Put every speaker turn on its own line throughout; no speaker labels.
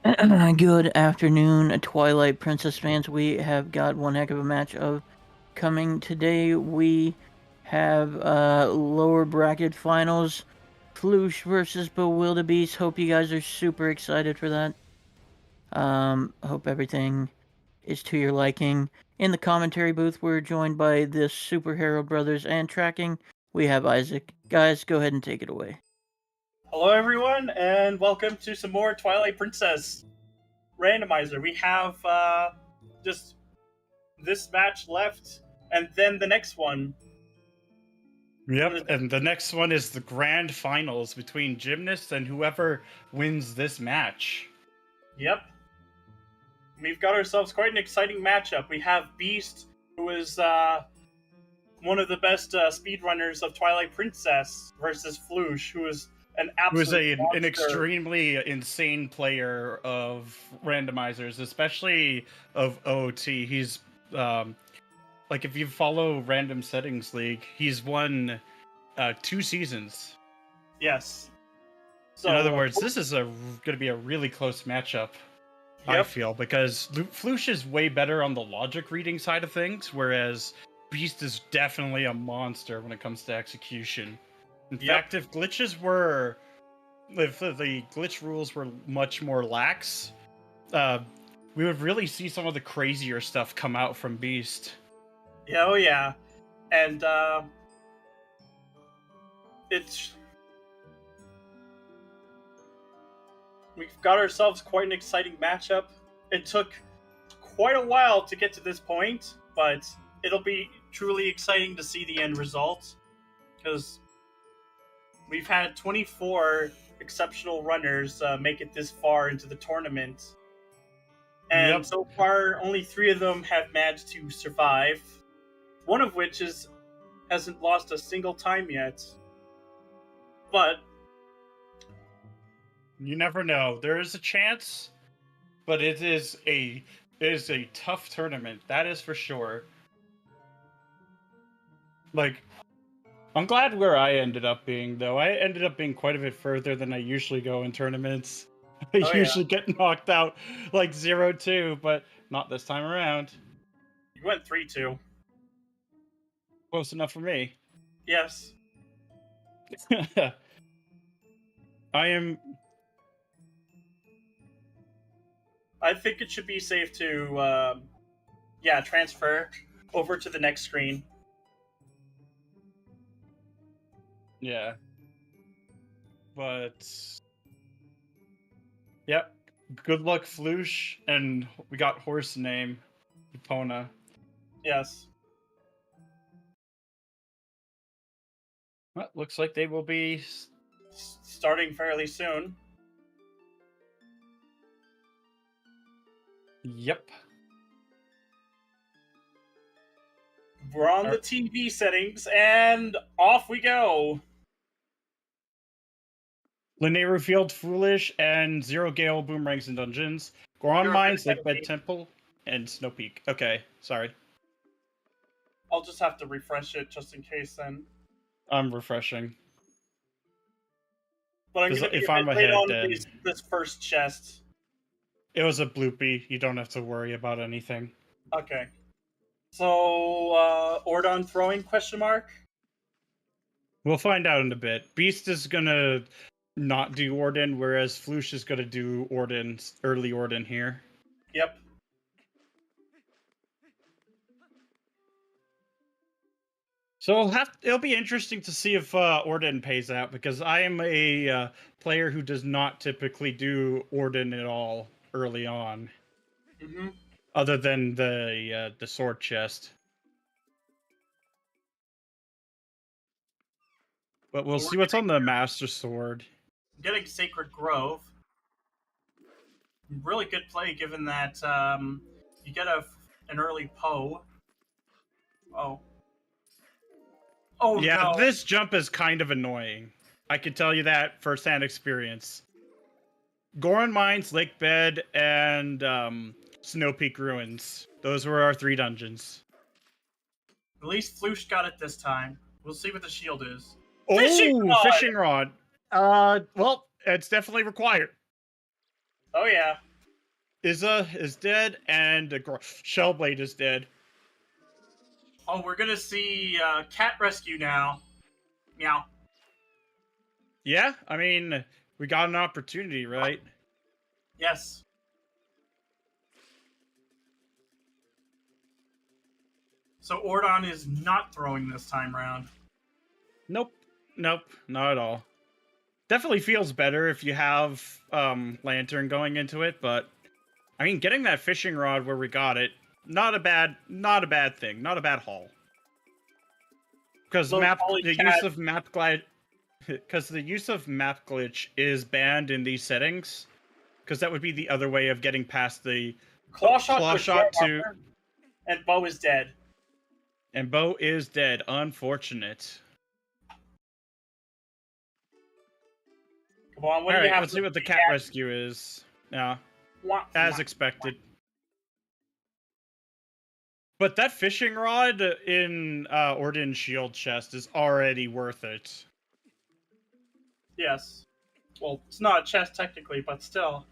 Good afternoon, Twilight Princess fans. We have got one heck of a match of coming today. We have lower bracket finals, Flouche versus bewildebeest. Hope you guys are super excited for that. Hope everything is to your liking. In the commentary booth, we're joined by the Super Herald brothers, and tracking, we have Isaac. Guys, go ahead and take it away.
Hello, everyone, and welcome to some more Twilight Princess Randomizer. We have just this match left, and then the next one.
Yep, and the next one is the grand finals between gymnasts and whoever wins this match.
Yep. We've got ourselves quite an exciting matchup. We have Beast, who is one of the best speedrunners of Twilight Princess, versus Flouche, who is an absolute
Who is an
monster.
extremely insane player of randomizers, especially of OOT. He's like, if you follow Random Settings League, he's won 2 seasons.
Yes. So,
in other words, this is going to be a really close matchup.
Yep.
I feel, because Flouche is way better on the logic reading side of things, whereas Beast is definitely a monster when it comes to execution. In fact, if the glitch rules were much more lax, we would really see some of the crazier stuff come out from Beast.
Yeah, oh yeah. And we've got ourselves quite an exciting matchup. It took quite a while to get to this point, but it'll be truly exciting to see the end result, because we've had 24 exceptional runners make it this far into the tournament. And so far, only 3 of them have managed to survive. One of which hasn't lost a single time yet. But
you never know. There is a chance, but it is a tough tournament. That is for sure. Like, I'm glad where I ended up being, though. I ended up being quite a bit further than I usually go in tournaments. I usually get knocked out like 0-2, but not this time around.
You went 3-2.
Close enough for me.
Yes. I think it should be safe to, transfer over to the next screen.
Yeah. But yep. Good luck, Flouche, and we got horse name, Epona.
Yes.
Well, looks like they will be
starting fairly soon.
Yep.
We're on the TV settings, and off we go.
Linear Field, Foolish, and Zero Gale Boomerangs and Dungeons. Goron Mines, Lakebed Temple, and Snow Peak. Okay, sorry.
I'll just have to refresh it just in case then.
I'm refreshing.
But I'm going to be on this first chest.
It was a bloopy. You don't have to worry about anything.
Okay. So, Ordon throwing, question mark?
We'll find out in a bit. Beast is gonna not do Orden, whereas Flouche is gonna do early Orden here.
Yep.
So it'll be interesting to see if Orden pays out, because I am a player who does not typically do Orden at all early on.
Mm-hmm.
Other than the sword chest. But we'll see what's on the Master Sword.
Getting Sacred Grove. Really good play, given that you get an early Poe. Oh. Oh,
yeah,
no.
This jump is kind of annoying. I can tell you that firsthand experience. Goron Mines, Lakebed, and Snow Peak Ruins. Those were our 3 dungeons.
At least Flouche got it this time. We'll see what the shield is.
Oh, fishing rod. Well, it's definitely required.
Oh, yeah.
Izza is dead, and Shellblade is dead.
Oh, we're gonna see cat rescue now. Meow.
Yeah, I mean, we got an opportunity, right?
Yes. So Ordon is not throwing this time round.
Nope, not at all. Definitely feels better if you have Lantern going into it, but I mean, getting that fishing rod where we got it, not a bad thing, not a bad haul. Because the use of map glide, because the use of map glitch is banned in these settings, because that would be the other way of getting past the
claw shot
to,
and Bo is dead.
And Bo is dead. Unfortunate.
Come on, what do you have?
Let's see what the cat rescue is. Yeah, as expected. But that fishing rod in Ordin's shield chest is already worth it.
Yes. Well, it's not a chest technically, but still.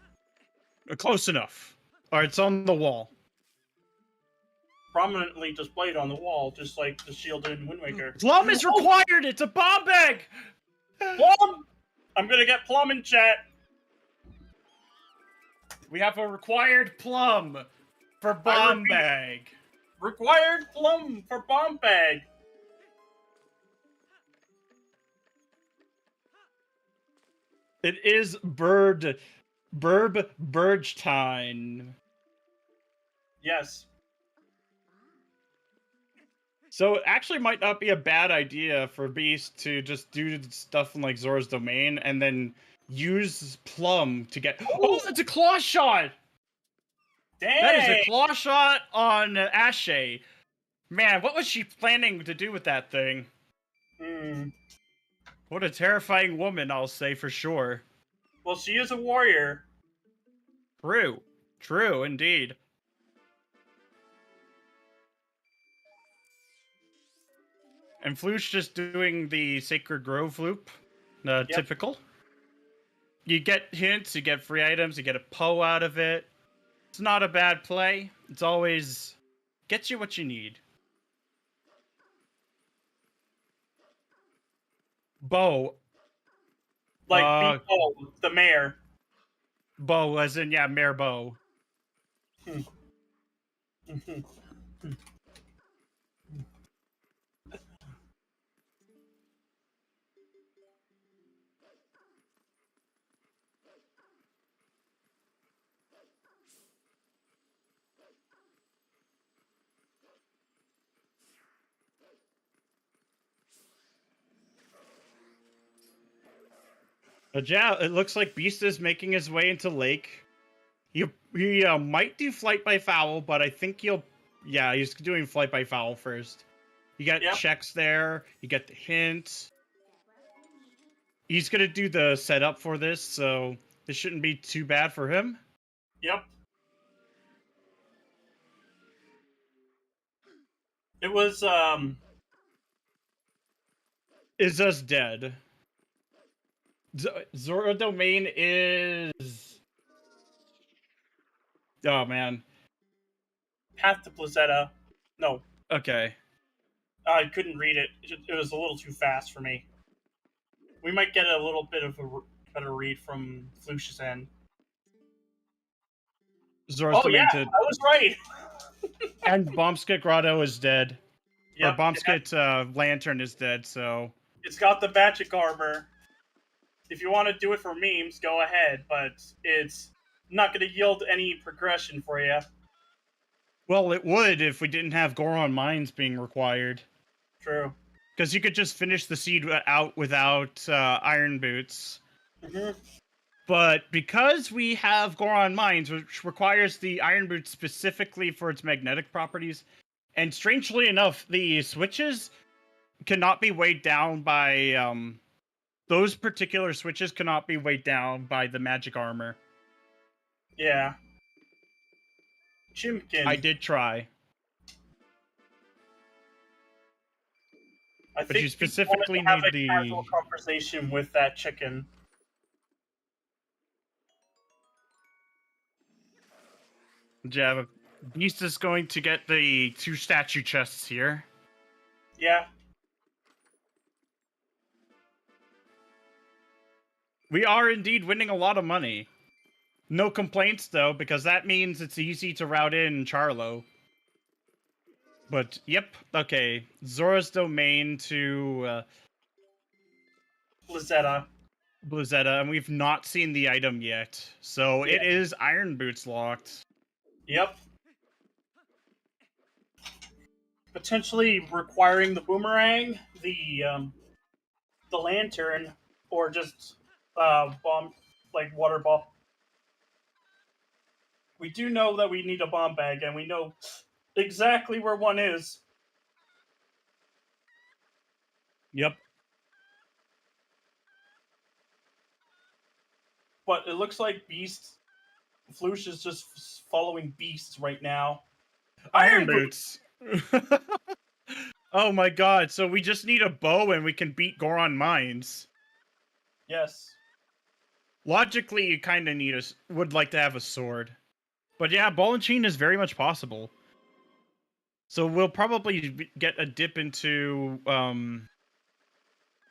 Close enough. Alright, it's on the wall.
Prominently displayed on the wall, just like the shield in Wind Waker.
Plum is required! It's a bomb bag!
Plum! I'm gonna get Plum in chat.
We have a required plum for bomb bag.
Required plum for bomb bag.
It is Burge time.
Yes.
So it actually might not be a bad idea for Beast to just do stuff in like Zora's domain and then use Plum to get. Oh, it's a claw shot!
Dang!
That is a claw shot on Ashe. Man, what was she planning to do with that thing? What a terrifying woman, I'll say for sure.
Well, she is a warrior.
True, indeed. And Flouche just doing the Sacred Grove loop. Typical. You get hints, you get free items, you get a Poe out of it. It's not a bad play. It's always gets you what you need. Bo.
Like Bo, the mayor.
Bo, as in, yeah, Mayor Bo. But yeah, it looks like Beast is making his way into Lake. He might do Flight by Foul, but I think he's doing Flight by Foul first. You got checks there, you get the hint. He's gonna do the setup for this, so this shouldn't be too bad for him.
Yep. It was,
Izza's dead. Zora domain is... Oh, man.
Path to Plazetta. No.
Okay.
I couldn't read it. It was a little too fast for me. We might get a little bit of a better read from Flouche's end.
Zora's domain
I was right!
And Bombskit Grotto is dead.
Yep,
or Bombskit Lantern is dead, so...
It's got the magic armor. If you want to do it for memes, go ahead, but it's not going to yield any progression for you.
Well, it would if we didn't have Goron Mines being required.
True.
Because you could just finish the seed out without Iron Boots. But because we have Goron Mines, which requires the Iron Boots specifically for its magnetic properties, and strangely enough, the switches cannot be weighed down by... those particular switches cannot be weighed down by the magic armor.
Yeah. Chimkin.
I did try.
But
you specifically need the
casual conversation with that chicken.
Jab. Beast is going to get the 2 statue chests here.
Yeah.
We are indeed winning a lot of money. No complaints, though, because that means it's easy to route in Charlo. But, yep, okay. Zora's Domain to
Lizetta.
Bluzetta, and we've not seen the item yet. So it is Iron Boots locked.
Yep. Potentially requiring the boomerang, the lantern, or just bomb, like water ball. We do know that we need a bomb bag, and we know exactly where one is.
Yep.
But it looks like Flouche is just following Beast right now.
Iron Boots. Oh my god, so we just need a bow and we can beat Goron Mines.
Yes.
Logically, you kind of would like to have a sword. But yeah, ball and chain is very much possible. So we'll probably get a dip into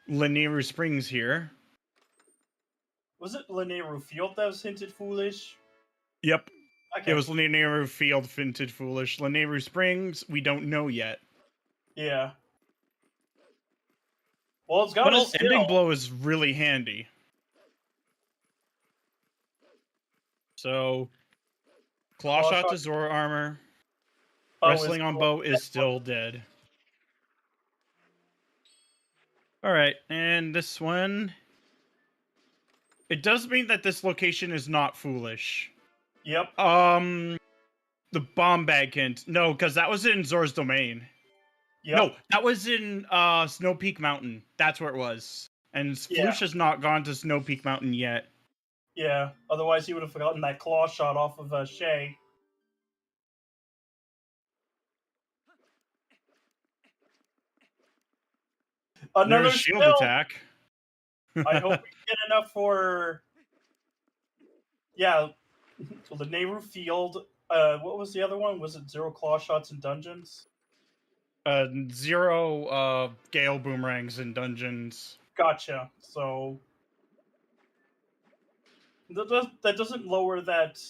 Laniru Springs here.
Was it Laniru Field that was hinted foolish?
Yep.
Okay.
It was Laniru Field hinted foolish. Laniru Springs, we don't know yet.
Yeah. Well, it's got a skill.
Ending Blow is really handy. So, Claw Shot to Zora armor. Wrestling on bow is still dead. Alright, and this one... It does mean that this location is not foolish.
Yep.
The bomb bag hint. No, because that was in Zora's Domain. Yep. No, that was in Snow Peak Mountain. That's where it was. And Flouche has not gone to Snow Peak Mountain yet.
Yeah, otherwise he would have forgotten that claw shot off of Shay. Another
shield attack.
I hope we get enough for... Yeah, so the Nehru Field. What was the other one? Was it 0 claw shots in dungeons?
0 Gale Boomerangs in dungeons.
Gotcha. So... That doesn't lower that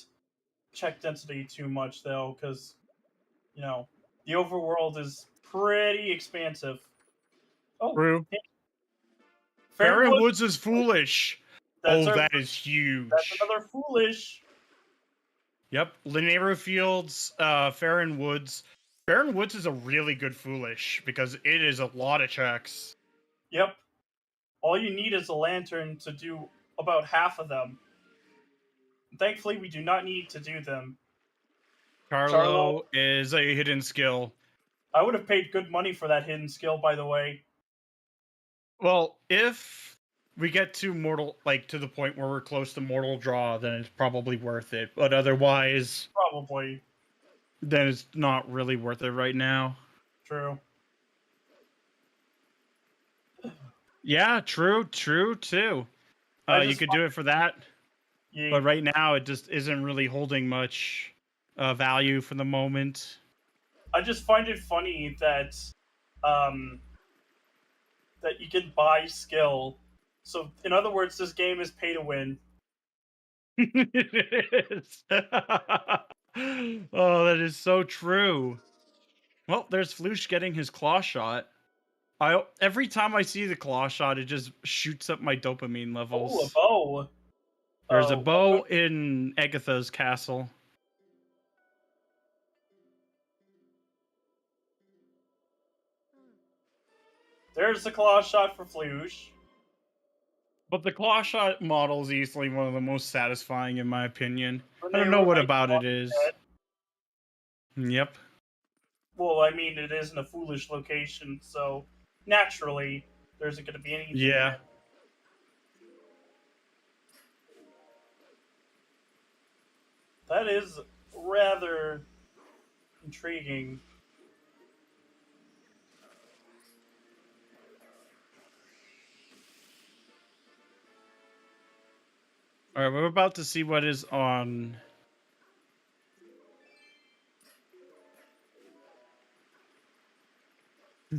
check density too much, though, because, you know, the overworld is pretty expansive. Oh,
true. Faron Woods is foolish. That is huge.
That's another foolish.
Yep, Llanero Fields, Faron Woods. Faron Woods is a really good foolish, because it is a lot of checks.
Yep. All you need is a lantern to do about half of them. Thankfully, we do not need to do them.
Charlo is a hidden skill.
I would have paid good money for that hidden skill, by the way.
Well, if we get to to the point where we're close to Mortal Draw, then it's probably worth it. But otherwise...
Probably.
Then it's not really worth it right now.
True.
Yeah, true, too. You could do it for that. Yeah. But right now, it just isn't really holding much value for the moment.
I just find it funny that that you can buy skill. So, in other words, this game is pay to win.
It is. Oh, that is so true. Well, there's Flouche getting his claw shot. Every time I see the claw shot, it just shoots up my dopamine levels.
Oh, a bow.
There's a bow in Agatha's castle.
There's the claw shot for Flouche.
But the claw shot model is easily one of the most satisfying, in my opinion. I don't know what about it is. Yep.
Well, I mean, it is in a foolish location, so naturally, there isn't going to be anything there. That is rather intriguing.
Alright, we're about to see what is on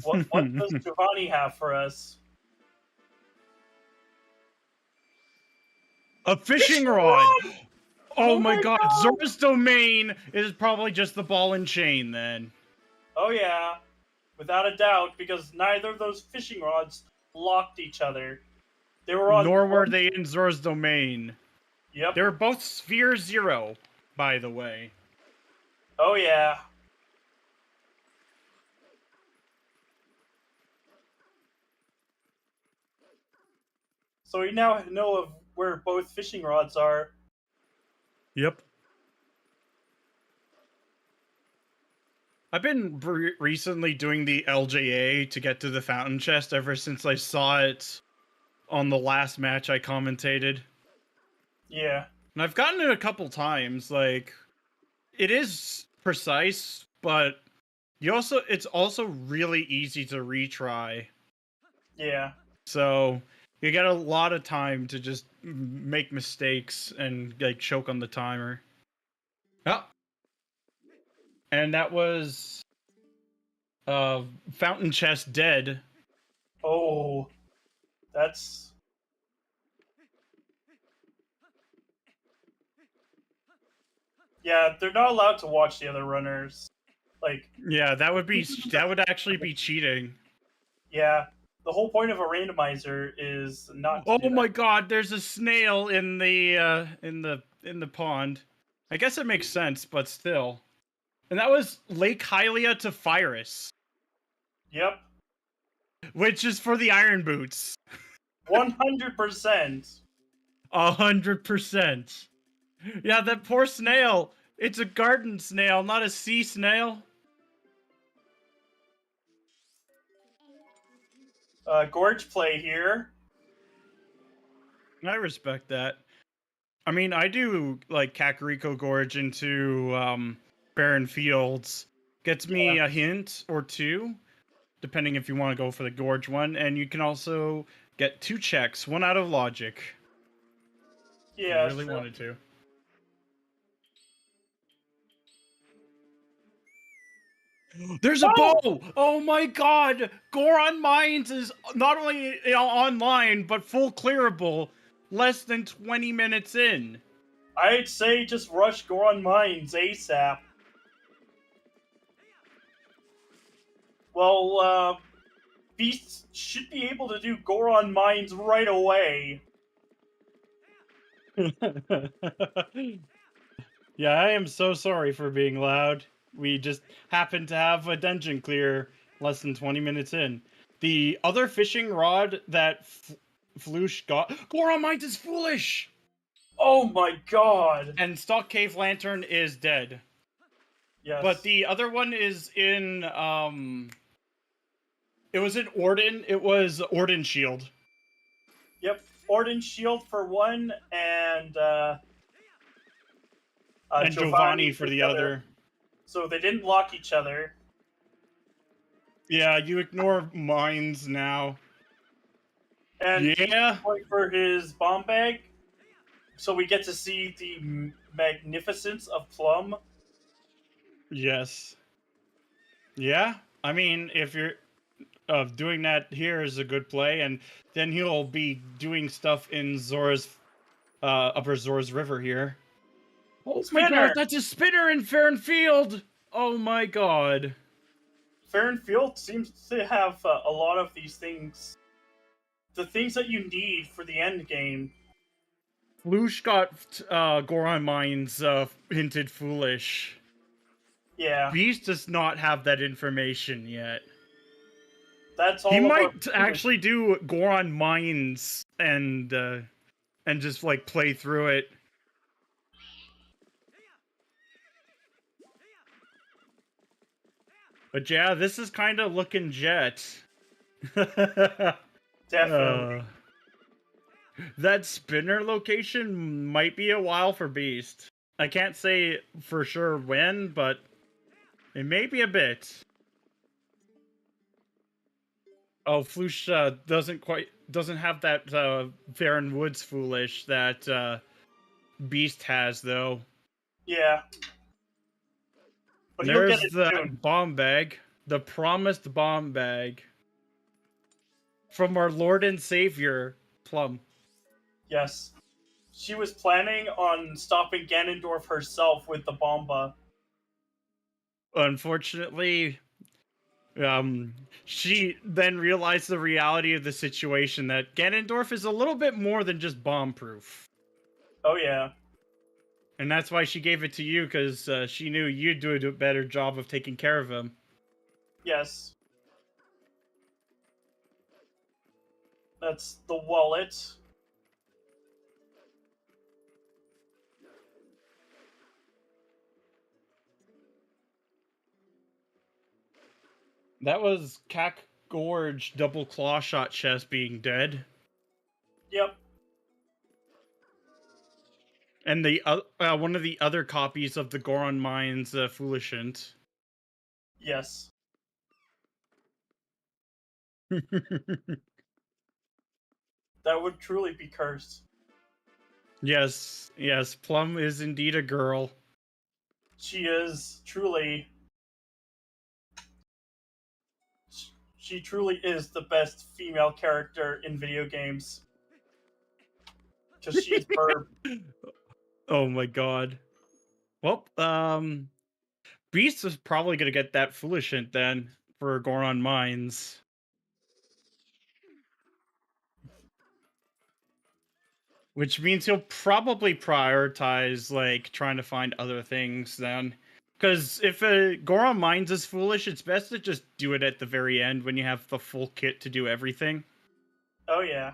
What does Giovanni have for us?
A fishing rod! Oh my god, Zora's domain is probably just the ball and chain then.
Oh yeah, without a doubt, because neither of those fishing rods locked each other. They were on.
Nor were they in Zora's domain.
Yep.
They were both Sphere 0, by the way.
Oh yeah. So we now know of where both fishing rods are.
Yep. I've been recently doing the LJA to get to the fountain chest ever since I saw it on the last match I commentated.
Yeah.
And I've gotten it a couple times. Like, it is precise, but it's also really easy to retry.
Yeah.
So you get a lot of time to just make mistakes and like choke on the timer. Oh. And that was fountain chest dead.
Oh, that's. Yeah, they're not allowed to watch the other runners. Like.
Yeah, that would actually be cheating.
Yeah, the whole point of a randomizer is not.
Oh my god, there's a snail in the pond. I guess it makes sense, but still. And that was Lake Hylia to Phyrus.
Yep.
Which is for the Iron Boots.
100%.
100%. Yeah, that poor snail. It's a garden snail, not a sea snail.
Gorge play here.
I respect that. I mean, I do like Kakariko Gorge into Barren Fields. Gets me a hint or two, depending if you want to go for the Gorge one. And you can also get 2 checks, 1 out of Logic.
Yeah,
I really wanted to. There's a bow! Oh my god! Goron Mines is not only online, but full clearable less than 20 minutes in.
I'd say just rush Goron Mines ASAP. Well, Beast should be able to do Goron Mines right away.
Yeah, I am so sorry for being loud. We just happened to have a dungeon clear less than 20 minutes in. The other fishing rod that Flouche got... Goron Mines is foolish!
Oh my god!
And Stock Cave Lantern is dead.
Yes.
But the other one is in, It was in Orden. It was Orden Shield.
Yep. Orden Shield for one, and
Giovanni for the other.
So they didn't lock each other.
Yeah, you ignore mines now.
And
yeah,
going for his bomb bag, so we get to see the magnificence of Plum.
Yes. Yeah, I mean, if you're doing that here is a good play, and then he'll be doing stuff in Zora's Upper Zora's River here. Oh
Spinner!
my god, that's a spinner in Fair Field! Oh my god.
Fair Field seems to have a lot of these things. The things that you need for the end game.
Flouche got Goron Mines hinted foolish.
Yeah.
Beast does not have that information yet.
That's all.
He might actually do Goron Mines and just like play through it. But yeah, this is kind of looking jet.
Definitely.
That spinner location might be a while for Beast. I can't say for sure when, but it may be a bit. Oh, Flouche doesn't have that Farron Woods foolish that Beast has though.
Yeah. But
there's the bomb bag. the promised bomb bag from our Lord and Savior, Plum.
Yes. She was planning on stopping Ganondorf herself with the Bomba.
Unfortunately, she then realized the reality of the situation, that Ganondorf is a little bit more than just bomb-proof.
Oh yeah.
And that's why she gave it to you, because she knew you'd do a better job of taking care of him.
Yes. That's the wallet.
That was Cack Gorge double claw shot chest being dead.
Yep.
And the one of the other copies of the Goron Mines Foolishant.
Yes. That would truly be cursed.
Yes, Plum is indeed a girl.
She is truly... She truly is the best female character in video games. Because she's her...
Oh my god. Well, Beast is probably gonna get that Foolishant then for Goron Mines. Which means he'll probably prioritize, like, trying to find other things then. Because if a Goron Mines is foolish, it's best to just do it at the very end when you have the full kit to do everything.
Oh yeah.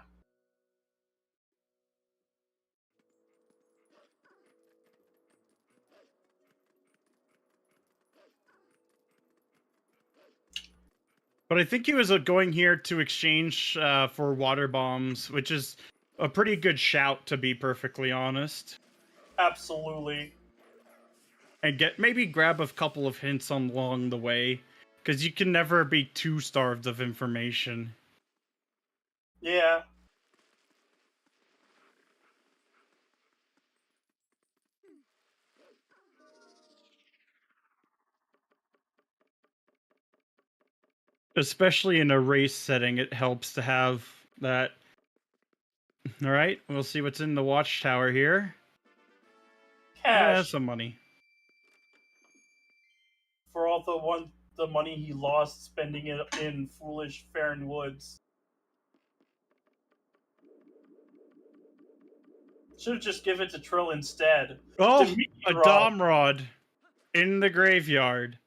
But I think he was going here to exchange for water bombs, which is a pretty good shout, to be perfectly honest.
Absolutely.
And maybe grab a couple of hints along the way, because you can never be too starved of information.
Yeah.
Especially in a race setting, it helps to have that. All right, we'll see what's in the watchtower here.
Cash.
Some money.
For all the money he lost spending it in foolish Farron Woods. Should have just given it to Trill instead.
Oh,
The
a
meteor
Dom Rod in the graveyard.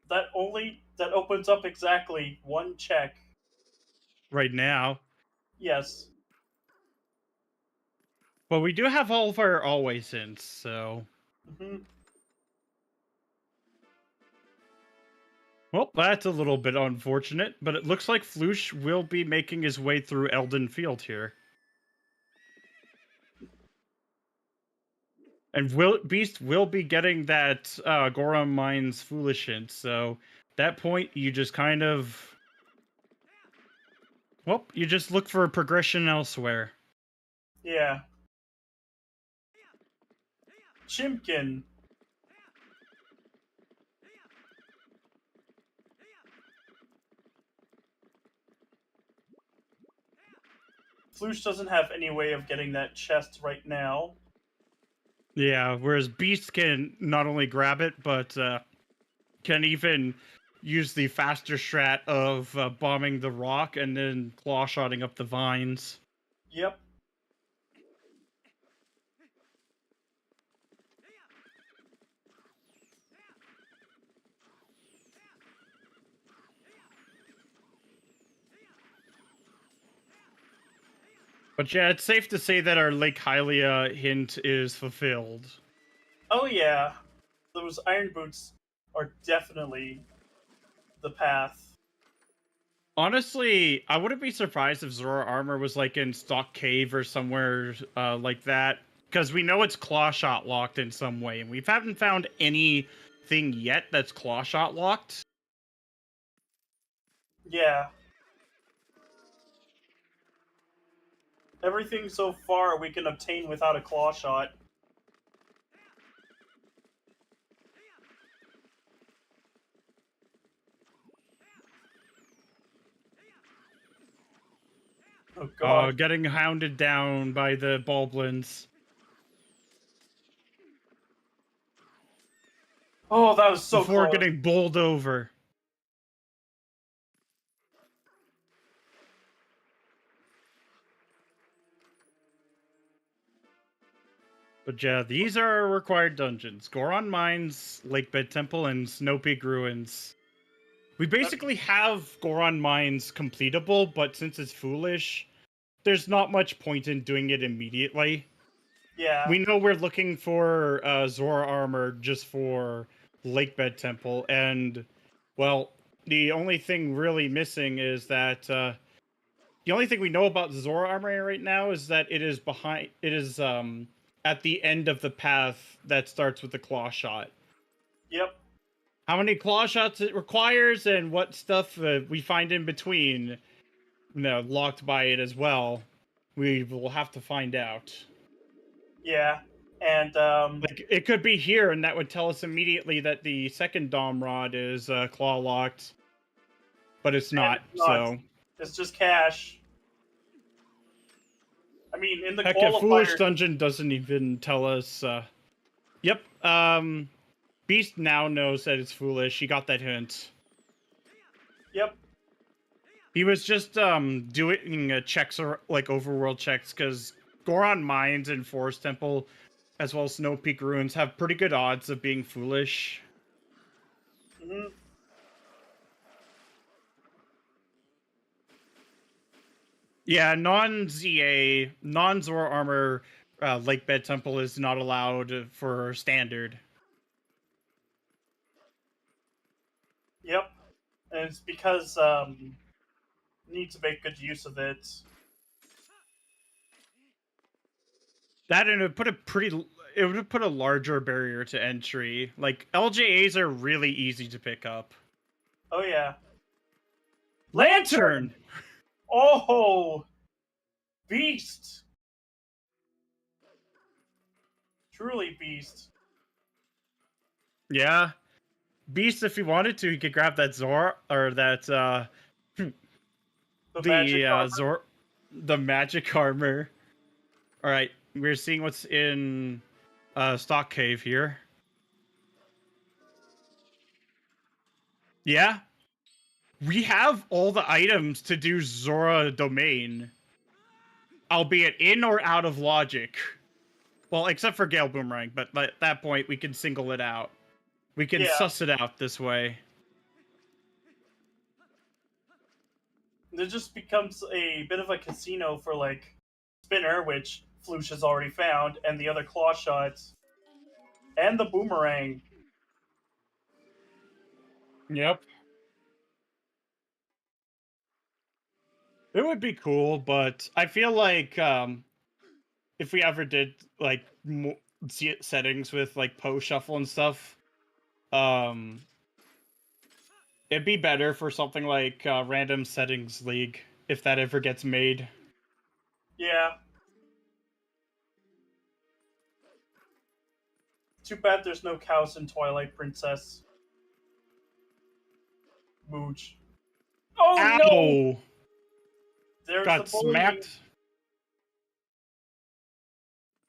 that opens up exactly one check.
Right now.
Yes.
But we do have all of our always hints, so.
Hmm.
Well, that's a little bit unfortunate, but it looks like Flouche will be making his way through Elden Field here. And Beast will be getting that Goron Mines Foolish Hint, so that point you just kind of... Well, you just look for a progression elsewhere.
Yeah. Chimkin. Flouche doesn't have any way of getting that chest right now.
Yeah, whereas Beast can not only grab it, but can even use the faster strat of bombing the rock and then claw-shotting up the vines.
Yep.
But yeah, it's safe to say that our Lake Hylia hint is fulfilled.
Oh yeah. Those iron boots are definitely the path.
Honestly, I wouldn't be surprised if Zora armor was like in Stock Cave or somewhere like that, because we know it's claw shot locked in some way, and we haven't found anything yet that's claw shot locked.
Yeah. Everything so far we can obtain without a claw shot. Oh god.
Getting hounded down by the Bulblins.
Oh, that was so
Before
close.
getting bowled over. But yeah, these are our required dungeons. Goron Mines, Lakebed Temple, and Snow Peak Ruins. We basically have Goron Mines completable, but since it's foolish, there's not much point in doing it immediately.
Yeah.
We know we're looking for Zora armor just for Lakebed Temple, and, well, the only thing really missing is that, the only thing we know about Zora armor right now is that it is at the end of the path that starts with the claw shot.
Yep.
How many claw shots it requires and what stuff we find in between, locked by it as well, we will have to find out.
Yeah. And
Like, it could be here, and that would tell us immediately that the second Dom Rod is claw locked, but it's not, so...
It's just cash. I mean, in the
Heck, a Foolish
qualifier.
Dungeon doesn't even tell us, Yep, Beast now knows that it's foolish. He got that hint.
Yep.
He was just doing checks, or like overworld checks, because Goron Mines and Forest Temple, as well as Snow Peak Ruins, have pretty good odds of being foolish.
Mm-hmm.
Yeah, non-ZA, non-Zora armor Lakebed Temple is not allowed for standard.
Yep. And it's because need to make good use of it.
That, and it would have put a larger barrier to entry. Like, LJAs are really easy to pick up.
Oh yeah.
Lantern!
Oh, beast. Truly beast.
Yeah. Beast, if he wanted to, he could grab that Zora, or that, the magic armor. Alright, we're seeing what's in, Stock Cave here. Yeah. We have all the items to do Zora Domain. Albeit in or out of logic. Well, except for Gale Boomerang, but at that point, we can single it out. We can suss it out this way.
It just becomes a bit of a casino for, like, Spinner, which Flouche has already found, and the other claw shots. And the boomerang.
Yep. It would be cool, but I feel like, if we ever did, like, settings with, like, post shuffle and stuff, it'd be better for something like Random Settings League, if that ever gets made.
Yeah. Too bad there's no cows in Twilight Princess. Mooch. Oh
Ow!
no! There's
Got
the bullying.
smacked.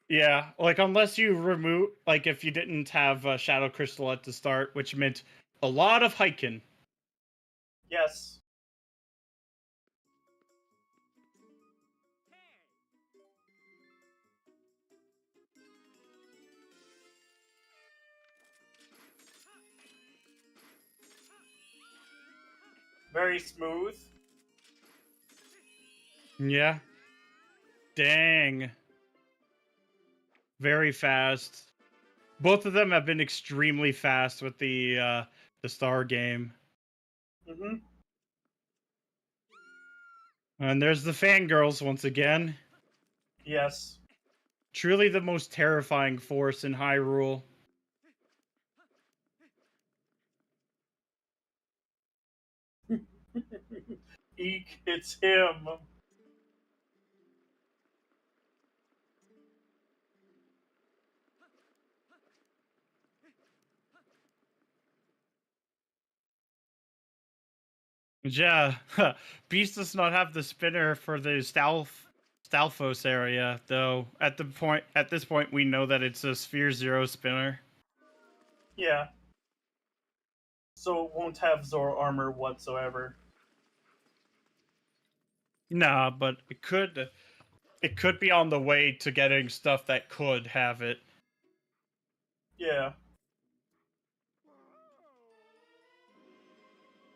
Yeah, like, unless you remove, like, if you didn't have Shadow Crystal at the start, which meant a lot of hiking.
Yes. Very smooth.
Yeah. Dang. Very fast. Both of them have been extremely fast with the star game.
Mm-hmm.
And there's the fangirls once again.
Yes.
Truly the most terrifying force in Hyrule.
Eek, it's him.
Yeah, Beast does not have the spinner for the Stalfos area, though. At this point, we know that it's a Sphere Zero spinner.
Yeah. So it won't have Zoro armor whatsoever.
Nah, but it could. It could be on the way to getting stuff that could have it.
Yeah.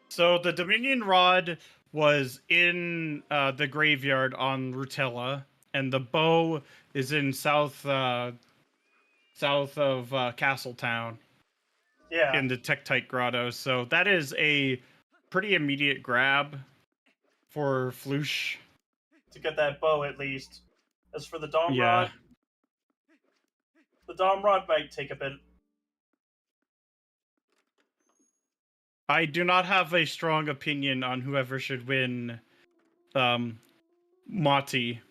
So the Dominion Rod was in the graveyard on Rutella, and the bow is in south of Castletown
Yeah.
in the Tektite Grotto. So that is a pretty immediate grab for Flouche.
To get that bow at least. As for the Dom
Yeah.
Rod, the Dom Rod might take a bit.
I do not have a strong opinion on whoever should win Mati.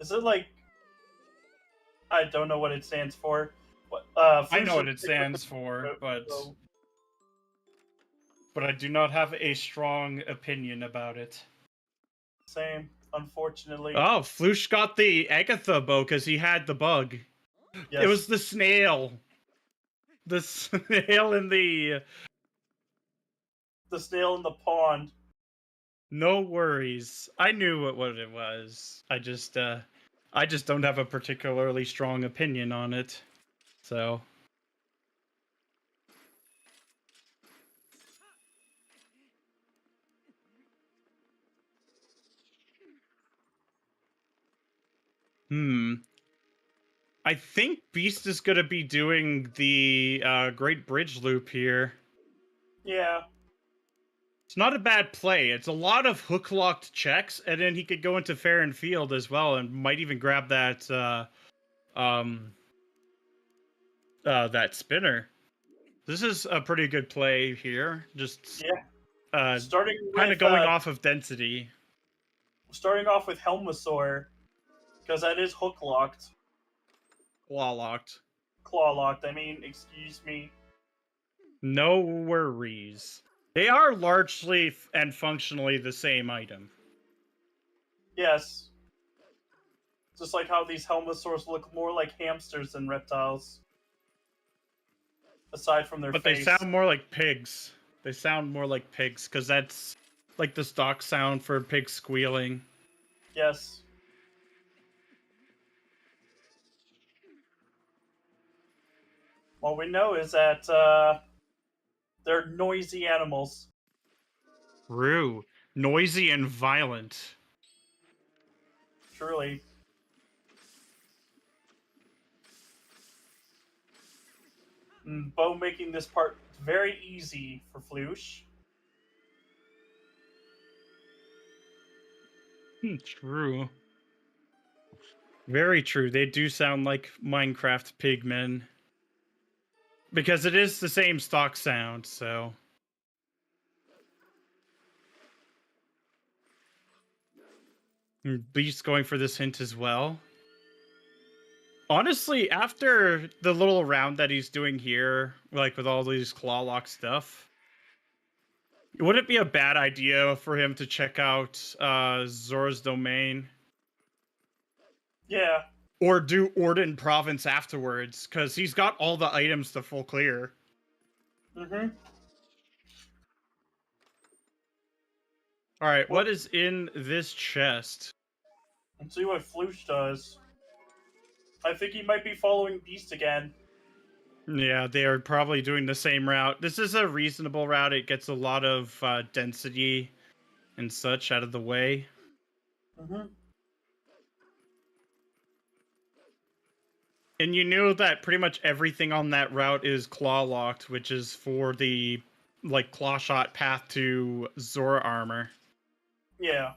Is it like I don't know what it stands for. What
I know what it stands for, but I do not have a strong opinion about it.
same, unfortunately.
Oh, Flouche got the Agatha bow because he had the bug.
Yes.
It was the snail. The snail in the...
The snail in the pond.
No worries. I knew what it was. I just don't have a particularly strong opinion on it. So... I think Beast is going to be doing the Great Bridge Loop here.
Yeah.
It's not a bad play. It's a lot of hook-locked checks, and then he could go into fair and field as well, and might even grab that that spinner. This is a pretty good play here. Just
Starting
kind
with
of going off of density.
starting off with Helmasaur, because that is hook locked.
Claw locked.
Claw locked. I mean, excuse me.
No worries. They are largely and functionally the same item.
Yes. Just like how these Helmasaurs look more like hamsters than reptiles. Aside from their
But
face.
they sound more like pigs. They sound more like pigs, because that's like the stock sound for pigs squealing.
Yes. What we know is that they're noisy animals.
True. Noisy and violent.
Truly. Bo making this part very easy for Flouche.
True. Very true. They do sound like Minecraft pigmen. Because it is the same stock sound, so... Beast going for this hint as well. Honestly, after the little round that he's doing here, like with all these claw lock stuff, would it be a bad idea for him to check out Zora's Domain?
Yeah.
Or do Orden Province afterwards, because he's got all the items to full clear.
Mm-hmm.
Alright, what is in this chest?
Let's see what Flouche does. I think he might be following Beast again.
Yeah, they are probably doing the same route. This is a reasonable route. It gets a lot of density and such out of the way.
Mm-hmm.
And you knew that pretty much everything on that route is claw locked, which is for the like claw shot path to Zora armor.
Yeah.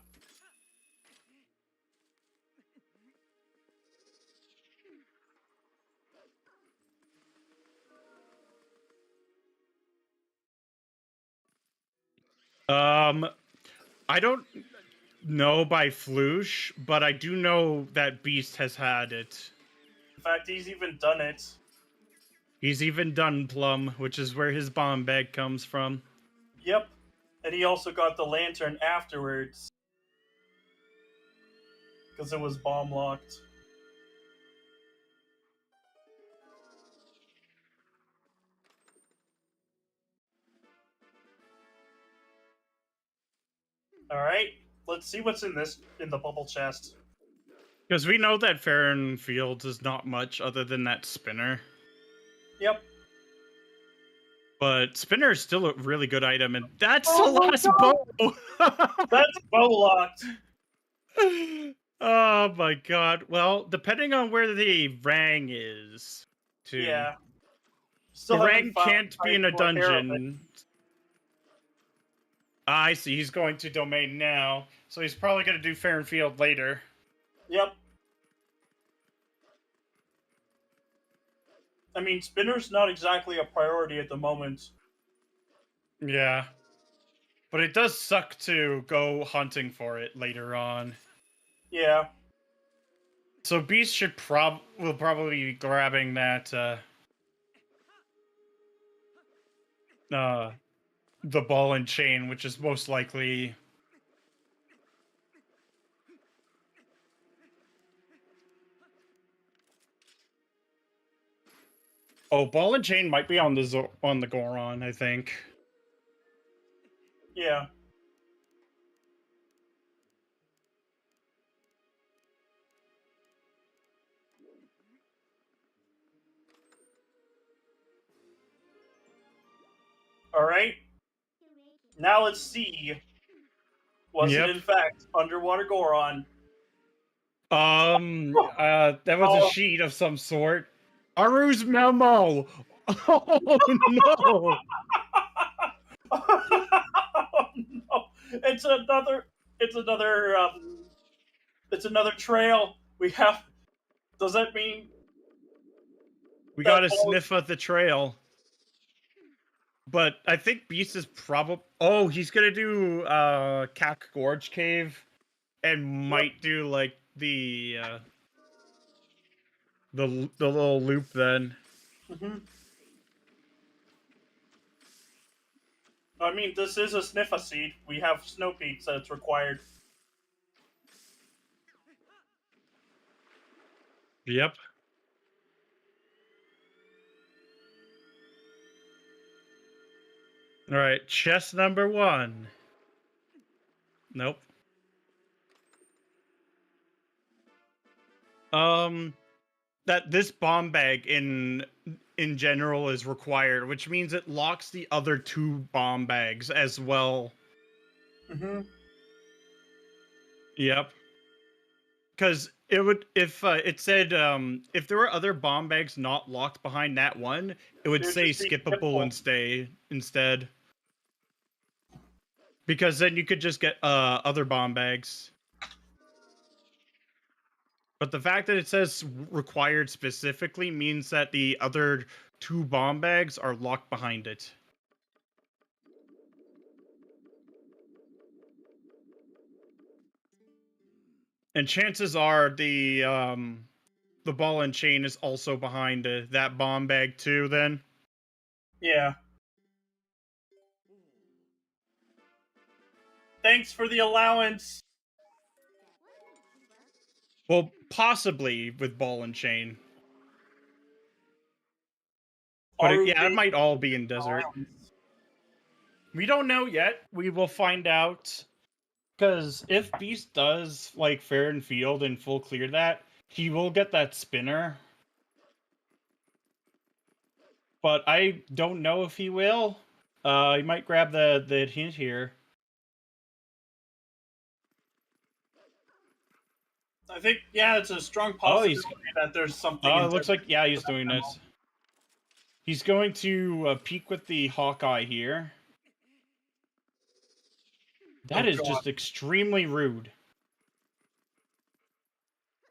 I don't know by Flouche, but I do know that Beast has had it.
In fact, he's even done it.
He's even done Plum, which is where his bomb bag comes from.
Yep. And he also got the lantern afterwards. Because it was bomb locked. Alright, let's see what's in the bubble chest.
Because we know that Farron Fields is not much other than that spinner.
Yep.
But spinner is still a really good item, and that's
Oh
the
my
last
God!
bow!
That's bow locked!
Oh my god. Well, depending on where the rang is, too.
Yeah.
The
Still haven't
rang
found
can't be in a
time to repair it.
dungeon. I see, he's going to domain now, so he's probably going to do Fair and Field later.
Yep. I mean, spinner's not exactly a priority at the moment.
Yeah. But it does suck to go hunting for it later on.
Yeah.
So Beast should will probably be grabbing that the ball and chain, which is most likely ball and chain might be on the Goron, I think.
Yeah. Alright. Now let's see. Was it in fact underwater Goron?
That was a sheet of some sort. Aru's memo! Oh no!
Oh, no. It's another trail. We have. Does that mean
We
that
got a sniff of the trail. But I think Beast is probably... Oh, he's gonna do Cack Gorge Cave and might do like the little loop then.
I mean, this is a sniffa seed. We have snow peaks that's required.
Yep. All right, chest number 1. Nope. That this bomb bag in general is required, which means it locks the other 2 bomb bags as well. Yep. Because it would, if it said, if there were other bomb bags not locked behind that one, it would say skippable and instead. Because then you could just get other bomb bags. But the fact that it says required specifically means that the other 2 bomb bags are locked behind it. And chances are the ball and chain is also behind that bomb bag too then.
Yeah. Thanks for the allowance.
Well, possibly with ball and chain. But it might all be in desert. We don't know yet. We will find out. Because if Beast does, like, fair and field and full clear that, he will get that spinner. But I don't know if he will. He might grab the hint here.
I think, yeah, it's a strong possibility that there's something.
Oh, it looks like, yeah, he's doing this. He's going to peek with the Hawkeye here. That is just extremely rude.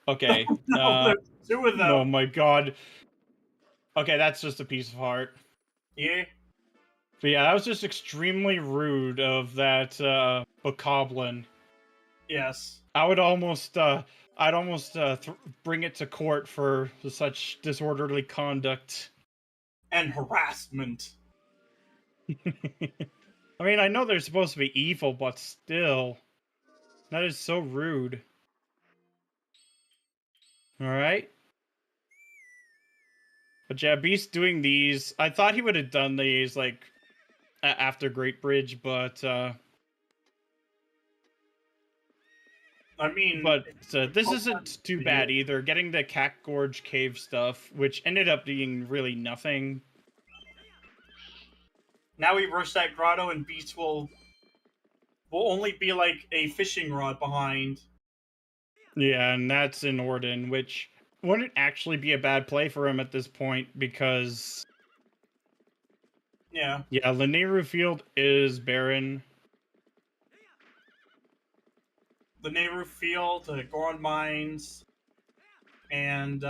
Okay.
No, there's 2 of them.
Oh my god. Okay, that's just a piece of heart.
Yeah.
But yeah, that was just extremely rude of that Bokoblin.
Yes.
I would almost, I'd almost bring it to court for such disorderly conduct.
And harassment.
I mean, I know they're supposed to be evil, but still, that is so rude. All right. But yeah, Beast doing these. I thought he would have done these like after Great Bridge, but
I mean,
this isn't too bad either. Getting the Cat Gorge cave stuff, which ended up being really nothing.
now we rush that grotto, and Beast will only be like a fishing rod behind.
Yeah, and that's in Orden, which wouldn't actually be a bad play for him at this point because
Yeah.
Lanayru Field is barren.
The Nehru Field, the Goron Mines, and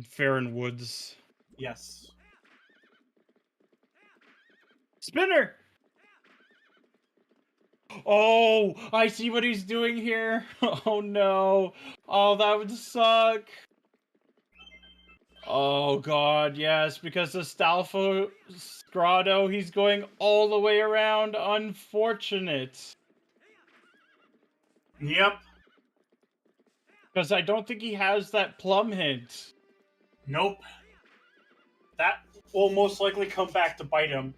Farron Woods.
yes.
Spinner! Oh, I see what he's doing here. Oh no. Oh, that would suck. Oh god, yes, because the Stalfo Grotto, he's going all the way around. Unfortunate.
Yep.
Because I don't think he has that plum hint.
Nope. That will most likely come back to bite him.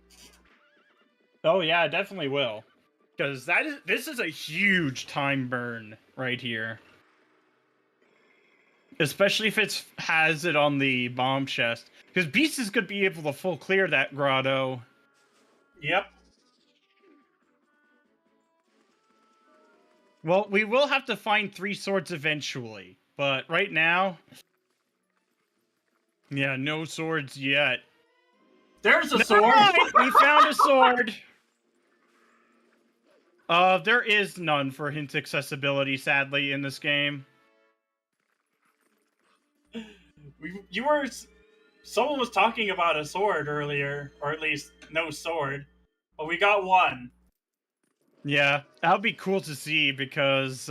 Oh yeah, definitely will. Because this is a huge time burn right here. Especially if it has it on the bomb chest. Because Beast is going to be able to full clear that grotto.
Yep.
Well, we will have to find 3 swords eventually. But right now... yeah, no swords yet.
There's a
Never
sword!
mind, we found a sword! There is none for hint accessibility, sadly, in this game.
Someone was talking about a sword earlier, or at least no sword, but we got one.
Yeah, that would be cool to see because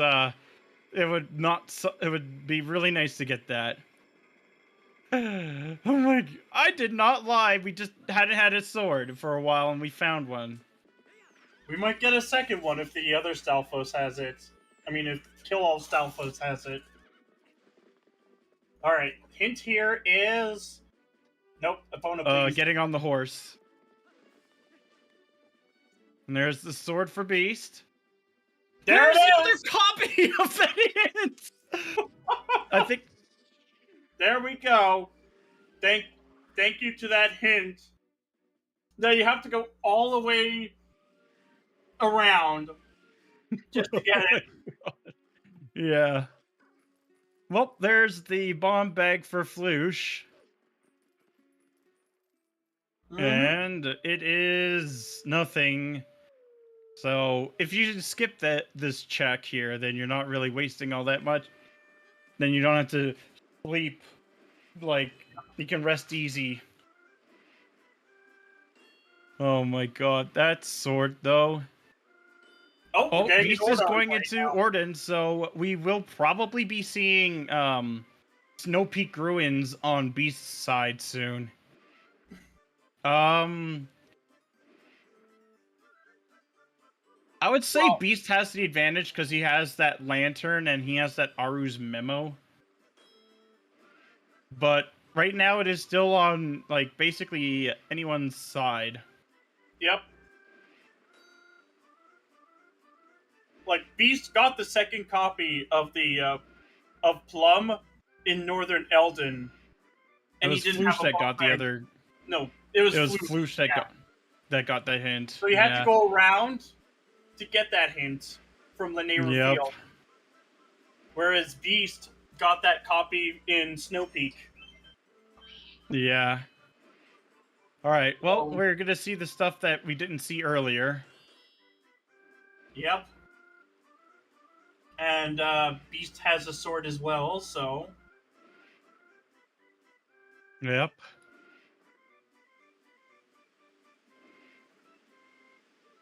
it would be really nice to get that. Oh my! I did not lie. We just hadn't had a sword for a while, and we found one.
We might get a second one if the other Stalfos has it. I mean, if Kill All Stalfos has it. Alright, hint here is... Nope, opponent please.
Getting on the horse. And there's the sword for Beast.
There
There's
it
another
is!
copy of that hint! I think...
There we go. Thank you to that hint. Now you have to go all the way around just to get it.
Yeah. Well, there's the bomb bag for Flouche.
Mhm.
And it is nothing. So if you skip this check here, then you're not really wasting all that much. Then you don't have to sleep. Like, you can rest easy. Oh my god, that sword though.
Oh, okay.
Beast is going into Orden, so we will probably be seeing Snow Peak Ruins on Beast's side soon. I would say Beast has the advantage because he has that lantern and he has that Aru's memo. But right now it is still on, like, basically anyone's side.
Yep. Like, Beast got the second copy of the of Plum in Northern Elden, and he didn't have a
that got
bag.
the other.
No, it was
Flouche that got the hint.
So you had to go around to get that hint from Lanayru Field. Whereas Beast got that copy in Snow Peak.
Yeah. All right. Well, we're gonna see the stuff that we didn't see earlier.
Yep. And Beast has a sword as well, so...
Yep.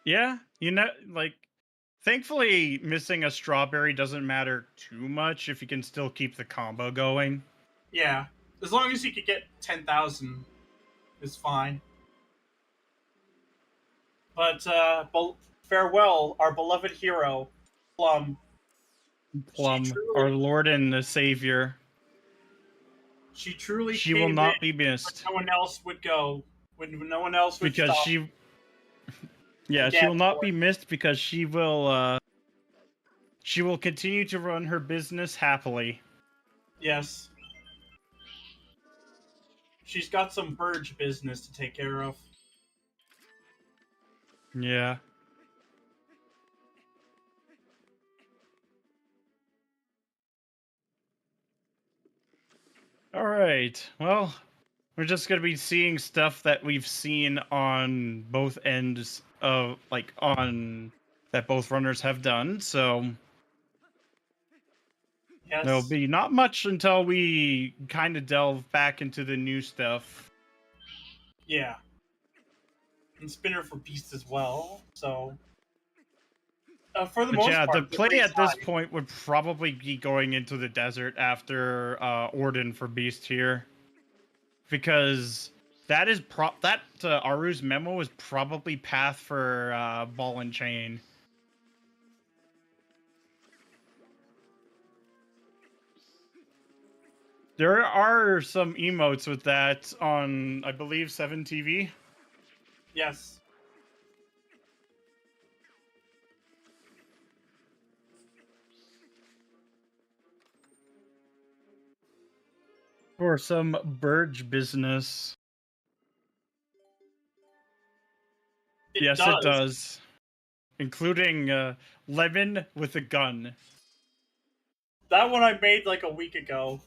Yeah, you know, like, Thankfully, missing a strawberry doesn't matter too much if you can still keep the combo going.
Yeah, as long as he could get 10,000, is fine. But farewell, our beloved hero, Plum.
Plum, our Lord and the Savior.
She truly
She will
came
not
in
be missed.
when no one else would go, when no one else would
Because
stop.
she will not be missed because she will continue to run her business happily.
Yes. She's got some Burge business to take care of.
Yeah. Alright, well, we're just gonna be seeing stuff that we've seen on both ends of, that both runners have done, so
Yes.
there'll be not much until we kind of delve back into the new stuff.
Yeah. And Spinner for Beast as well, so... for the most part,
the play at this
high.
point would probably be going into the desert after Orden for Beast here, because that is Aru's memo is probably path for Ball and Chain. There are some emotes with that on, I believe, 7TV.
Yes.
For some Burge business. Yes, it does. Including Lemon with a gun.
That one I made like a week ago.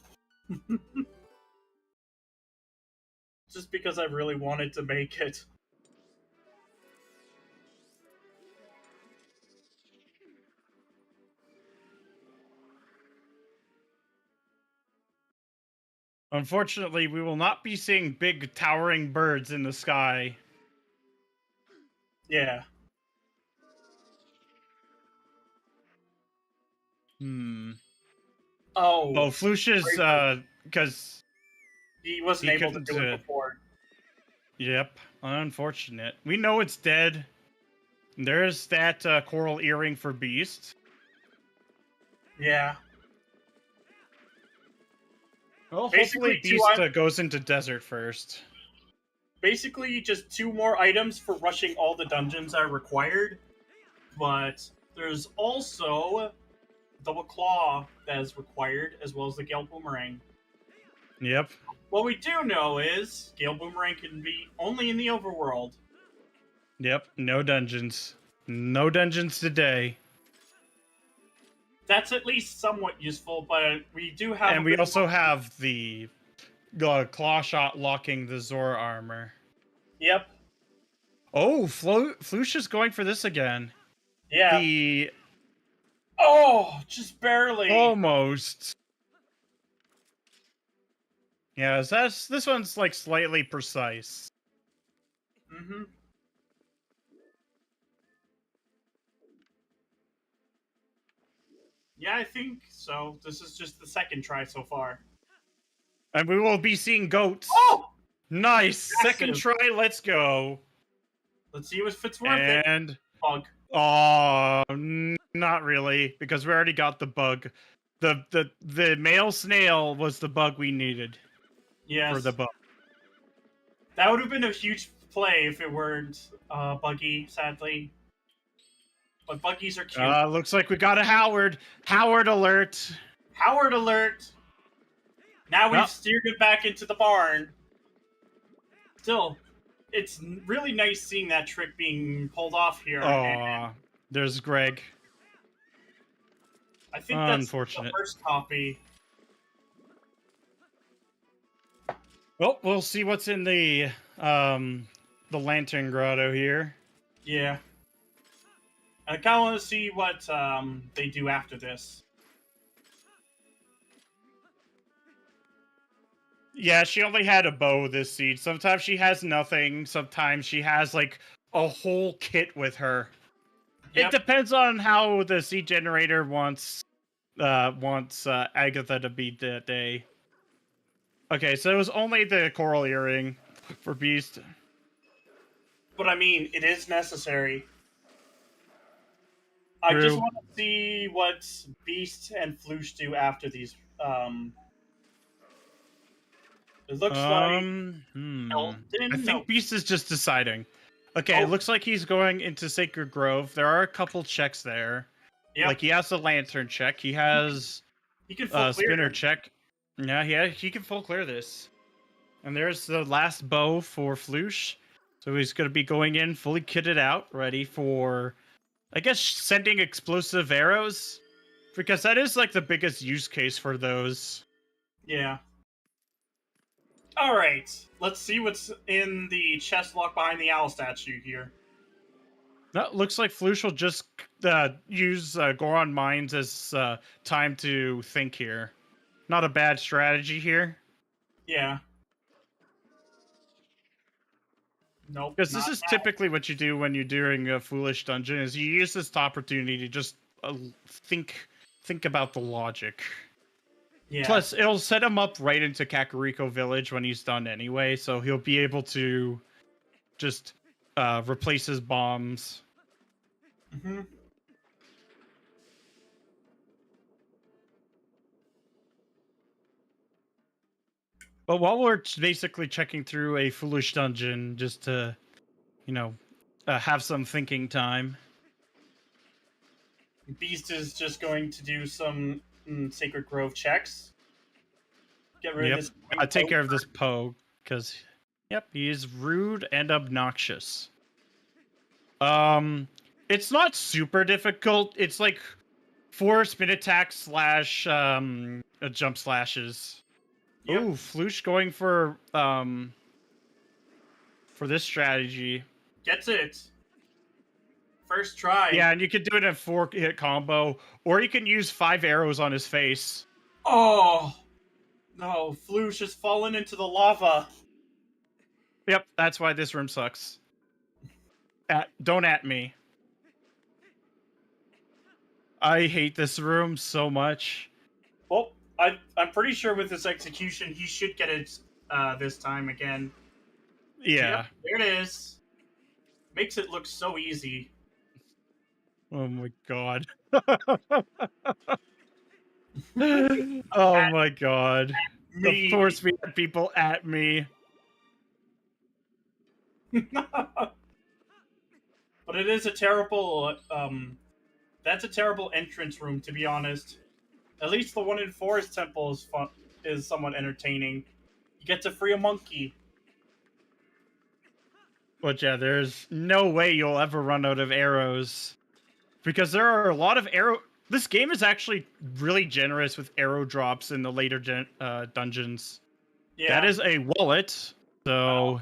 Just because I really wanted to make it.
Unfortunately, we will not be seeing big towering birds in the sky.
Yeah. Oh,
Flouche is, because...
he wasn't able to do it before.
Yep, unfortunate. We know it's dead. There's that coral earring for Beast.
Yeah.
Well, hopefully Beast goes into desert first.
Basically, just 2 more items for rushing all the dungeons are required. But there's also Double Claw that is required, as well as the Gale Boomerang.
Yep.
What we do know is Gale Boomerang can be only in the overworld.
Yep, no dungeons. No dungeons today.
That's at least somewhat useful, but we do have...
And we also have the claw shot locking the Zora armor.
Yep.
Oh, Flouche is going for this again.
Yeah. Oh, just barely.
Almost. Yeah, this one's like slightly precise.
Mm-hmm. Yeah, I think so. This is just the second try so far.
And we will be seeing goats.
Oh!
Nice! Massive. Second try, let's go.
Let's see if it's worth it.
And...
Bug.
Oh, not really, because we already got the bug. The male snail was the bug we needed.
Yes.
For the bug.
That would have been a huge play if it weren't Buggy, sadly. But Buggies are cute.
Looks like we got a Howard. Howard alert.
Howard alert. Now we've steered it back into the barn. Still, it's really nice seeing that trick being pulled off here.
Oh, there's Greg.
I think that's the first copy.
Well, we'll see what's in the Lantern Grotto here.
Yeah. I kind of want to see what they do after this.
Yeah, she only had a bow this seed. Sometimes she has nothing. Sometimes she has, like, a whole kit with her. It depends on how the seed generator wants Agatha to beat that day. Okay, so it was only the coral earring for Beast.
But I mean, it is necessary. I just
True.
want to see what Beast and Flouche do after these. It looks like
I
Elton. No.
think Beast is just deciding. Okay,
Oh.
it looks like he's going into Sacred Grove. There are a couple checks there.
Yep.
Like he has the lantern check. He has
He can full clear
spinner
them.
check. Yeah, he can full clear this. And there's the last bow for Flouche. So he's going to be going in fully kitted out, ready for, I guess, sending explosive arrows. Because that is like the biggest use case for those.
Yeah. Alright, let's see what's in the chest lock behind the owl statue here.
That looks like Flouche will just use Goron Mines as time to think here. Not a bad strategy here.
Yeah. Nope.
Because this is typically what you do when you're doing a foolish dungeon, is you use this opportunity to just think about the logic.
Yeah.
Plus, it'll set him up right into Kakariko Village when he's done anyway, so he'll be able to just replace his bombs.
Mm-hmm.
But while we're basically checking through a foolish dungeon, just to, have some thinking time.
Beast is just going to do some Sacred Grove checks. Get rid of this.
I take care of this Poe, because, he is rude and obnoxious. It's not super difficult. It's like 4 spin attacks / jump slashes.
Yep.
Ooh, Flouche going for this strategy.
Gets it. First try.
Yeah, and you can do it in a 4-hit combo, or you can use 5 arrows on his face.
Oh no, Flouche has fallen into the lava.
Yep, that's why this room sucks. Don't at me. I hate this room so much.
Well, I'm pretty sure with this execution, he should get it this time again.
Yeah.
Yep, there it is. Makes it look so easy.
Oh my god. Oh my god.
Me.
Of course we had people at me.
But it is a terrible, that's a terrible entrance room, to be honest. At least the one in Forest Temple is somewhat entertaining. You get to free a monkey.
But yeah, there's no way you'll ever run out of arrows. Because there are a lot of this game is actually really generous with arrow drops in the later dungeons.
Yeah.
That is a wallet, so...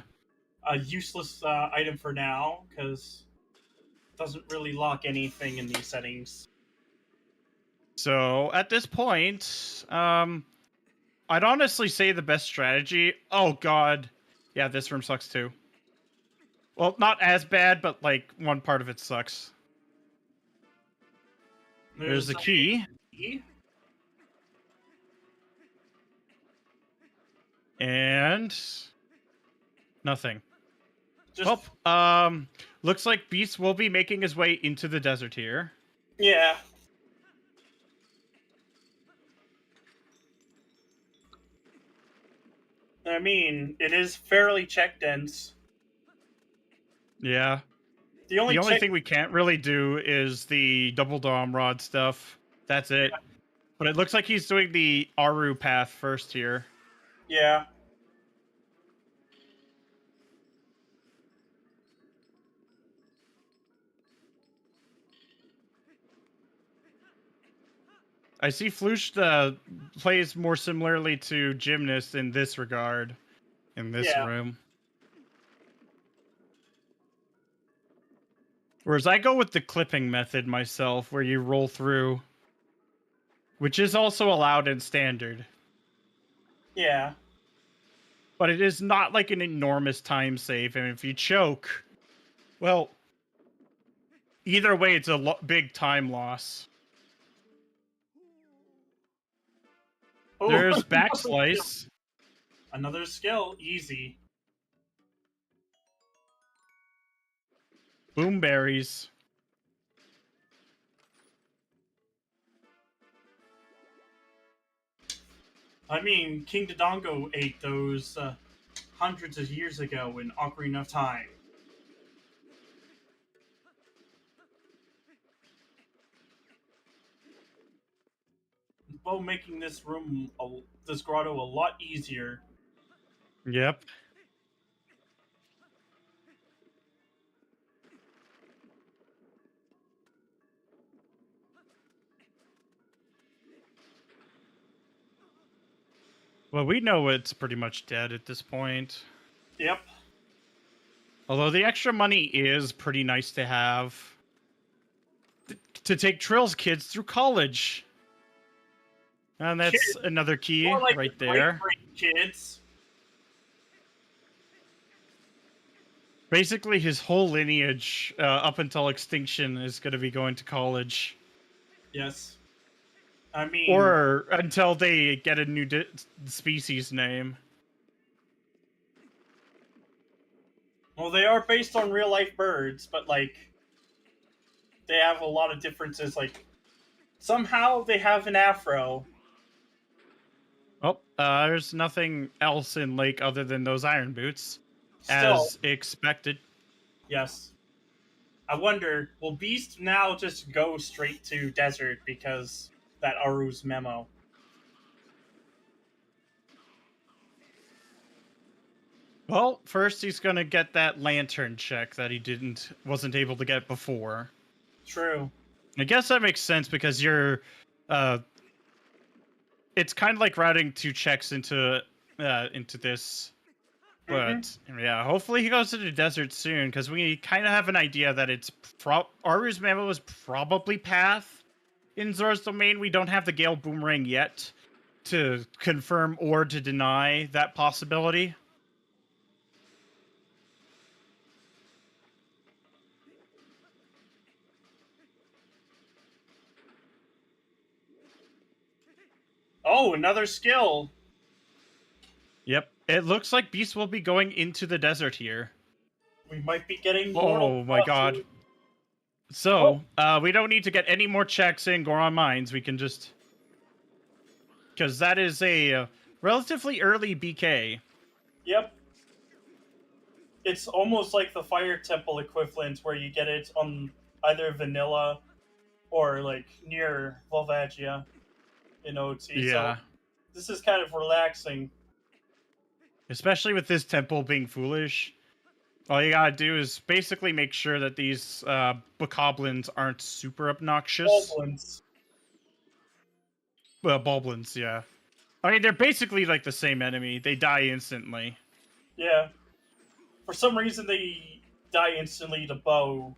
a useless item for now, because it doesn't really lock anything in these settings.
So, at this point, I'd honestly say the best strategy... Oh, God. Yeah, this room sucks, too. Well, not as bad, but, like, one part of it sucks. There's the key. And... nothing. Looks like Beast will be making his way into the desert here.
Yeah. I mean, it is fairly check dense.
Yeah.
The only
thing we can't really do is the double dom rod stuff. That's it. But it looks like he's doing the Aru path first here.
Yeah.
I see Flouche plays more similarly to Gymnast in this regard, in this room. Whereas I go with the clipping method myself, where you roll through, which is also allowed in Standard.
Yeah.
But it is not like an enormous time save, and if you choke, well, either way, it's a big time loss.
Oh,
There's backslice.
another skill, easy.
Boomberries.
I mean, King Dodongo ate those hundreds of years ago in Ocarina of Time. Bo making this this grotto a lot easier.
Yep. Well, we know it's pretty much dead at this point.
Yep.
Although the extra money is pretty nice to have to take Trill's kids through college. And that's
Kids?
another key
More like
right
the
there.
great kids.
Basically, his whole lineage up until extinction is going to be going to college.
Yes. I mean,
Or until they get a new species name.
well, they are based on real life birds, but like, they have a lot of differences. Like, somehow they have an afro.
Oh, there's nothing else in Lake other than those iron boots,
Still,
as expected.
yes. I wonder, will Beast now just go straight to desert because that Aru's memo?
Well, first he's gonna get that lantern check that he wasn't able to get before.
True.
I guess that makes sense because you're, it's kind of like routing two checks into this. But yeah, hopefully he goes to the desert soon because we kind of have an idea that it's Aru's memo is probably Path in Zora's Domain. We don't have the Gale Boomerang yet to confirm or to deny that possibility.
Oh, another skill.
Yep, it looks like Beast will be going into the desert here.
We might be getting
Oh my god. So, we don't need to get any more checks in Goron Mines. We can just... Because that is a relatively early BK.
Yep. It's almost like the Fire Temple equivalent where you get it on either vanilla or like near Volvagia in OT.
Yeah.
So this is kind of relaxing.
Especially with this temple being foolish. All you gotta do is basically make sure that these bokoblins aren't super obnoxious.
Goblins.
Boblins, yeah. I mean, they're basically like the same enemy. They die instantly.
Yeah. For some reason, they die instantly to bow.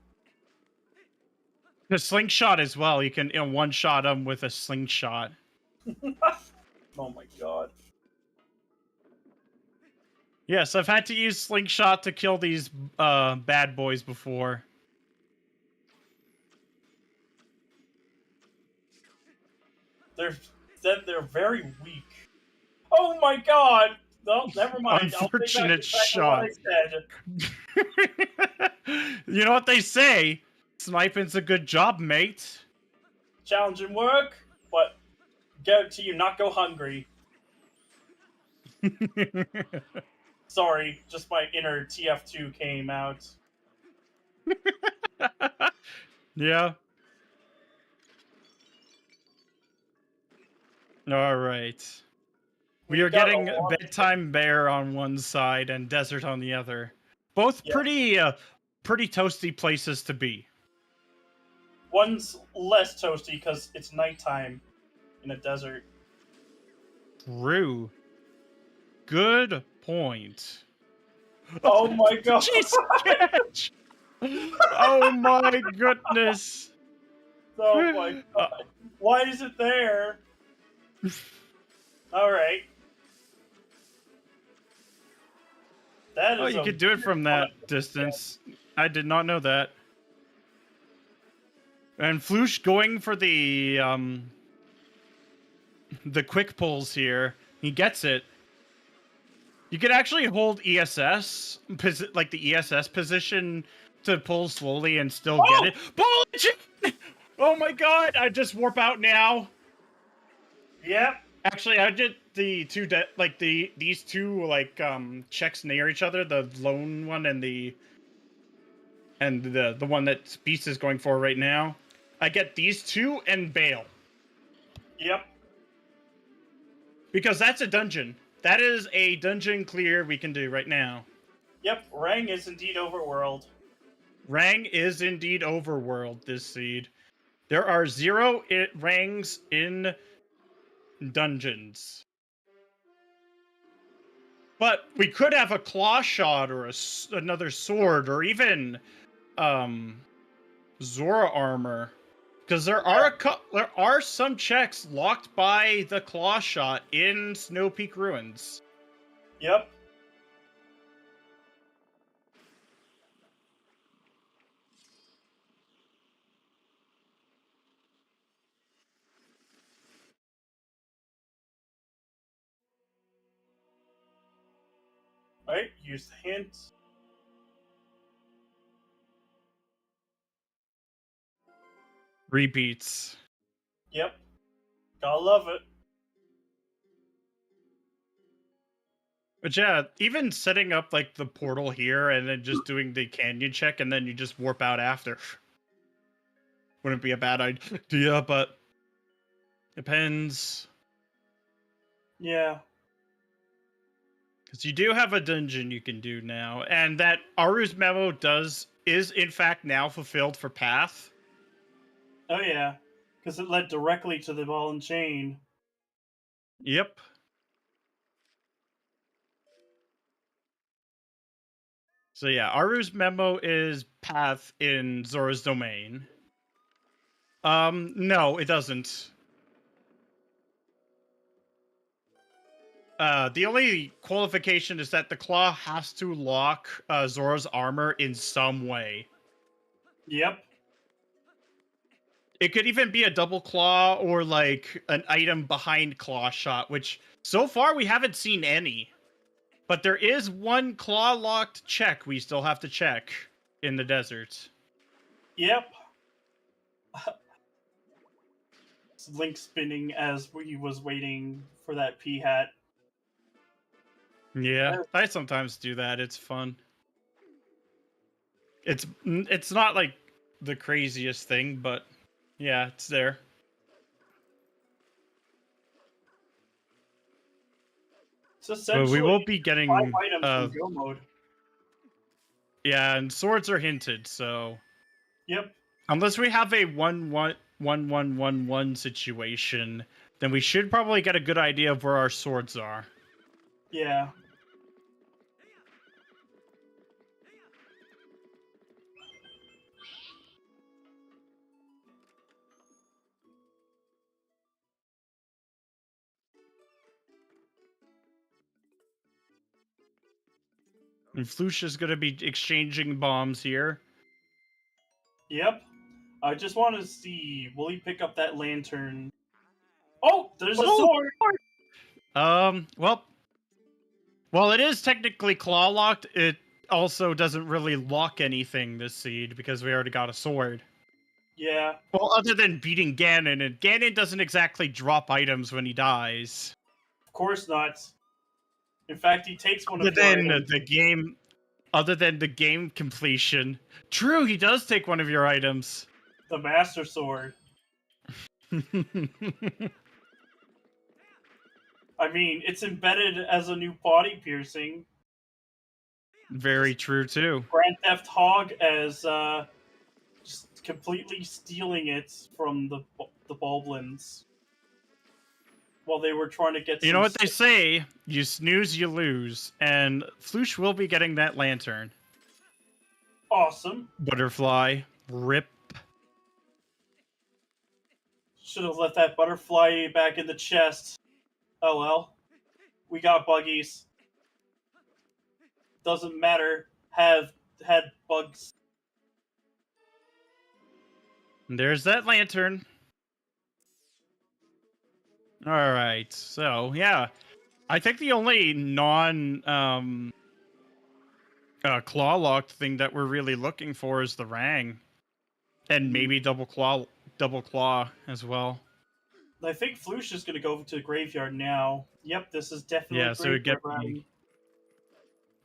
The slingshot as well. You can one-shot them with a slingshot.
Oh my god.
Yes, I've had to use slingshot to kill these bad boys before.
They're very weak. Oh my god! No, never mind.
Unfortunate
I'll take back what I said.
You know what they say? Sniping's a good job, mate.
Challenging work, but guarantee you not go hungry. Sorry, just my inner TF2 came out.
Yeah. All right. We are getting Bedtime Bear on one side and Desert on the other. Both pretty toasty places to be.
One's less toasty because it's nighttime in a desert.
True. Good point.
Oh my god!
Jeez, catch! Oh my goodness!
Oh my god! Why is it there? All right. That is.
Oh, you could do it from that distance. I did not know that. And Flouche going for the quick pulls here. He gets it. You can actually hold ESS, like the ESS position, to pull slowly and still get it. Bullet! Oh my god! I just warp out now.
Yep.
Actually, I did the two these two checks near each other. The lone one and the one that Beast is going for right now. I get these two and bail.
Yep.
Because that's a dungeon. That is a dungeon clear we can do right now.
Yep, Rang is indeed overworld.
Rang is indeed overworld this seed. There are 0 rangs in dungeons. But we could have a claw shot or another sword or even Zora armor. Because there are some checks locked by the claw shot in Snow Peak Ruins.
Yep. Alright, use the hint.
Repeats.
Yep. Gotta love it.
But yeah, even setting up like the portal here and then just doing the canyon check and then you just warp out after wouldn't be a bad idea, but depends.
Yeah.
Because you do have a dungeon you can do now, and that Aru's memo is in fact now fulfilled for Path.
Oh yeah. Because it led directly to the ball and chain.
Yep. So yeah, Aru's memo is Path in Zora's domain. No, it doesn't. The only qualification is that the claw has to lock Zora's armor in some way.
Yep.
It could even be a double claw or like an item behind claw shot, which so far we haven't seen any. But there is one claw locked check we still have to check in the desert.
Yep. Link spinning as he was waiting for that P hat.
Yeah, I sometimes do that. It's fun. It's not like the craziest thing, but yeah, it's there.
It's essentially
But we will be getting
5 items from Go mode.
Yeah, and swords are hinted, so
Yep.
unless we have a 1-1-1-1-1-1 situation, then we should probably get a good idea of where our swords are.
Yeah.
And Flouche is going to be exchanging bombs here.
Yep. I just want to see, will he pick up that lantern? Oh, there's a sword!
Well, it is technically claw locked. It also doesn't really lock anything this seed because we already got a sword.
Yeah.
Well, other than beating Ganon, and Ganon doesn't exactly drop items when he dies.
Of course not. In fact, he takes one of
Other than the game completion. True, he does take one of your items.
the Master Sword. I mean, it's embedded as a new body piercing.
Very true, too.
Grand Theft Hog as just completely stealing it from the Boblins while they were trying to get.
You know what they say? You snooze, you lose, and Flouche will be getting that lantern.
Awesome.
Butterfly, rip.
Should have left that butterfly back in the chest. Oh well. We got buggies. Doesn't matter. Have had bugs.
There's that lantern. All right. So, yeah. I think the only claw locked thing that we're really looking for is the Rang. And maybe double claw as well.
I think Flouche is going to go to the graveyard now. Yep, this is definitely
Yeah, so we
graveyard
get
round.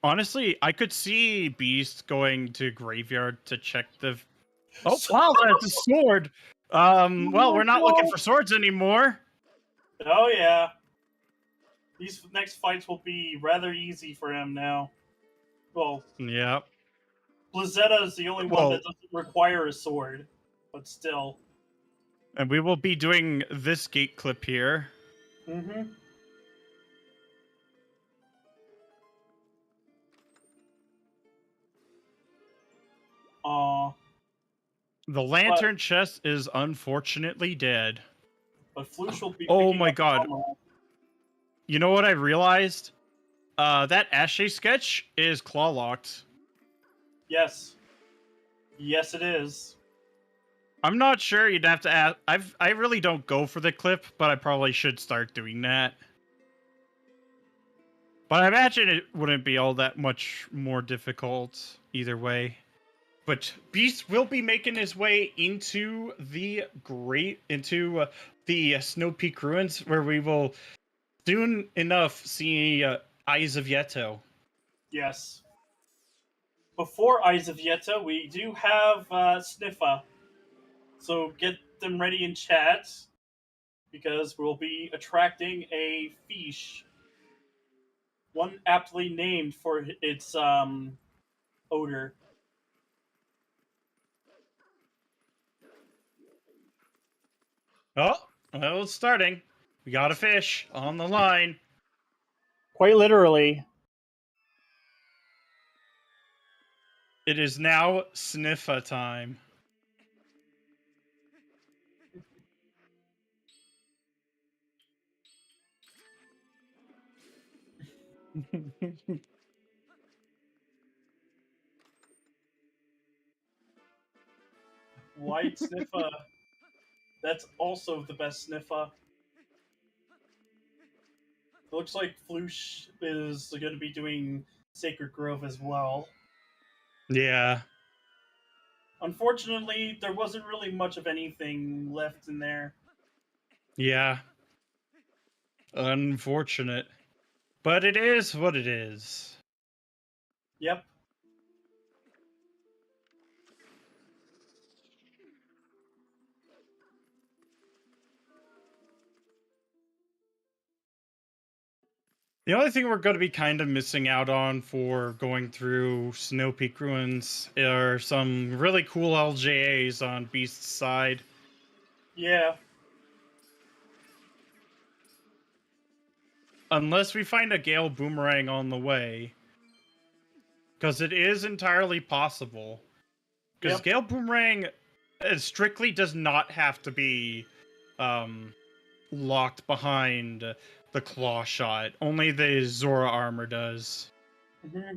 Honestly, I could see Beast going to graveyard to check the. Oh wow, that's a sword. Well, we're not looking for swords anymore.
Oh yeah, these next fights will be rather easy for him now. Well,
Yeah.
Blizzetta is the only one that doesn't require a sword, but still.
And we will be doing this gate clip here.
Mm-hmm.
The lantern chest is unfortunately dead.
But Flouche will be.
Oh my god! You know what I realized? That Ashe sketch is claw locked.
Yes. Yes, it is.
I'm not sure. You'd have to ask. I really don't go for the clip, but I probably should start doing that. But I imagine it wouldn't be all that much more difficult either way. But Beast will be making his way into the Snow Peak Ruins, where we will soon enough see Eyes of Yeto.
Yes. Before Eyes of Yetta, we do have Sniffa. So get them ready in chat, because we'll be attracting a fish. One aptly named for its odor.
Oh, well, it's starting. We got a fish on the line.
Quite literally.
It is now Sniffa time.
White Sniffa. That's also the best Sniffa. It looks like Flouche is going to be doing Sacred Grove as well.
Yeah.
Unfortunately, there wasn't really much of anything left in there.
Yeah. Unfortunate. But it is what it is.
Yep.
The only thing we're going to be kind of missing out on for going through Snow Peak Ruins are some really cool LJAs on Beast's side.
Yeah.
Unless we find a Gale Boomerang on the way. Because it is entirely possible. Because Gale Boomerang strictly does not have to be locked behind the claw shot. Only the Zora armor does.
Mm-hmm.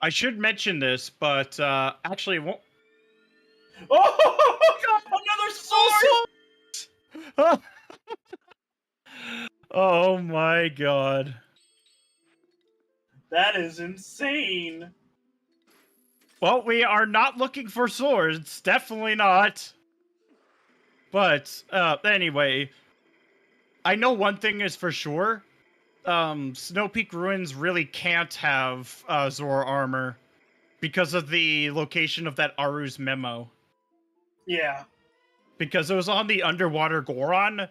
I should mention this, but actually, won't.
Oh, another sword!
Oh my god.
That is insane.
Well, we are not looking for swords. Definitely not. But anyway, I know one thing is for sure. Snow Peak Ruins really can't have Zora armor because of the location of that Aru's memo.
Yeah.
Because it was on the underwater Goron,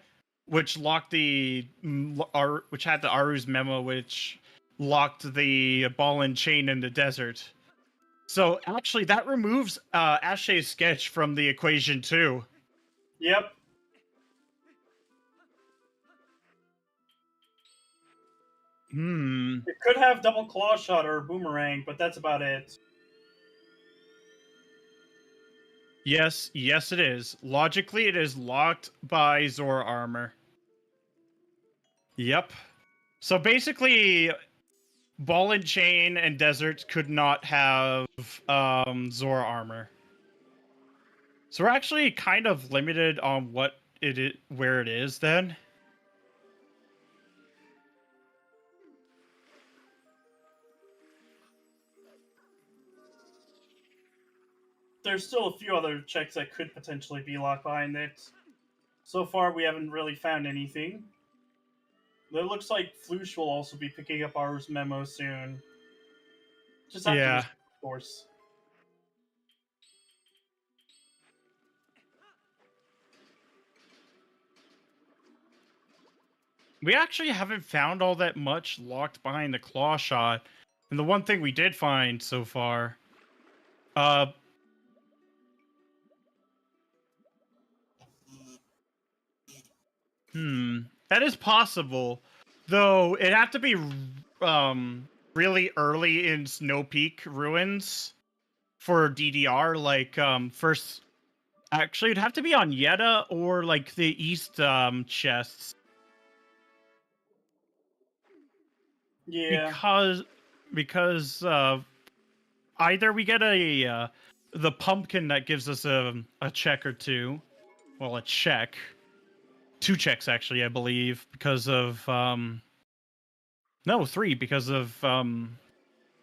which locked which had the Aru's memo, which locked the ball and chain in the desert. So actually, that removes Ashe's sketch from the equation too.
Yep. It could have double claw shot or boomerang, but that's about it.
Yes, it is. Logically, it is locked by Zora armor. Yep. So basically, Ball and Chain and Desert could not have Zora armor. So we're actually kind of limited on what it is, where it is then.
There's still a few other checks that could potentially be locked behind it. So far, we haven't really found anything. It looks like Flouche will also be picking up our memo soon. Just after
Yeah.
this, of course.
We actually haven't found all that much locked behind the claw shot. And the one thing we did find so far, that is possible. Though it'd have to be really early in Snow Peak Ruins for DDR, like first actually it'd have to be on Yetta or like the east chests.
Yeah.
Because either we get the pumpkin that gives us a check or two. Well, a check. 2 checks actually, I believe, because of no, 3 because of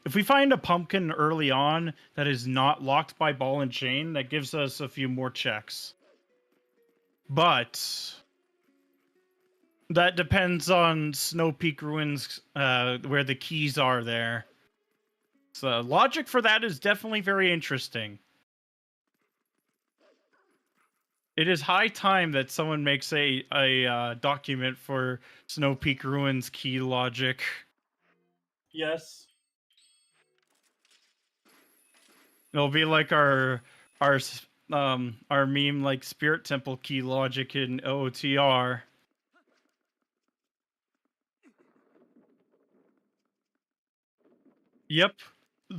if we find a pumpkin early on that is not locked by ball and chain, that gives us a few more checks. But that depends on Snow Peak Ruins, where the keys are there. So logic for that is definitely very interesting. It is high time that someone makes a document for Snow Peak Ruins key logic.
Yes.
It'll be like our meme like Spirit Temple key logic in OOTR. Yep.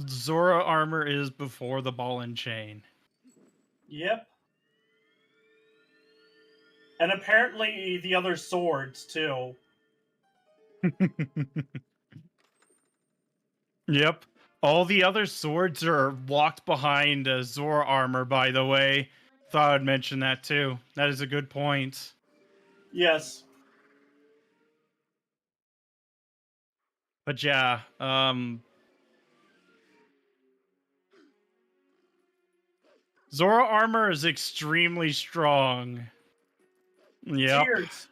Zora armor is before the ball and chain.
Yep. And apparently the other swords, too.
Yep. All the other swords are locked behind Zora armor, by the way. Thought I'd mention that too. That is a good point.
Yes.
But yeah, Zora armor is extremely strong. Yep.
Cheers.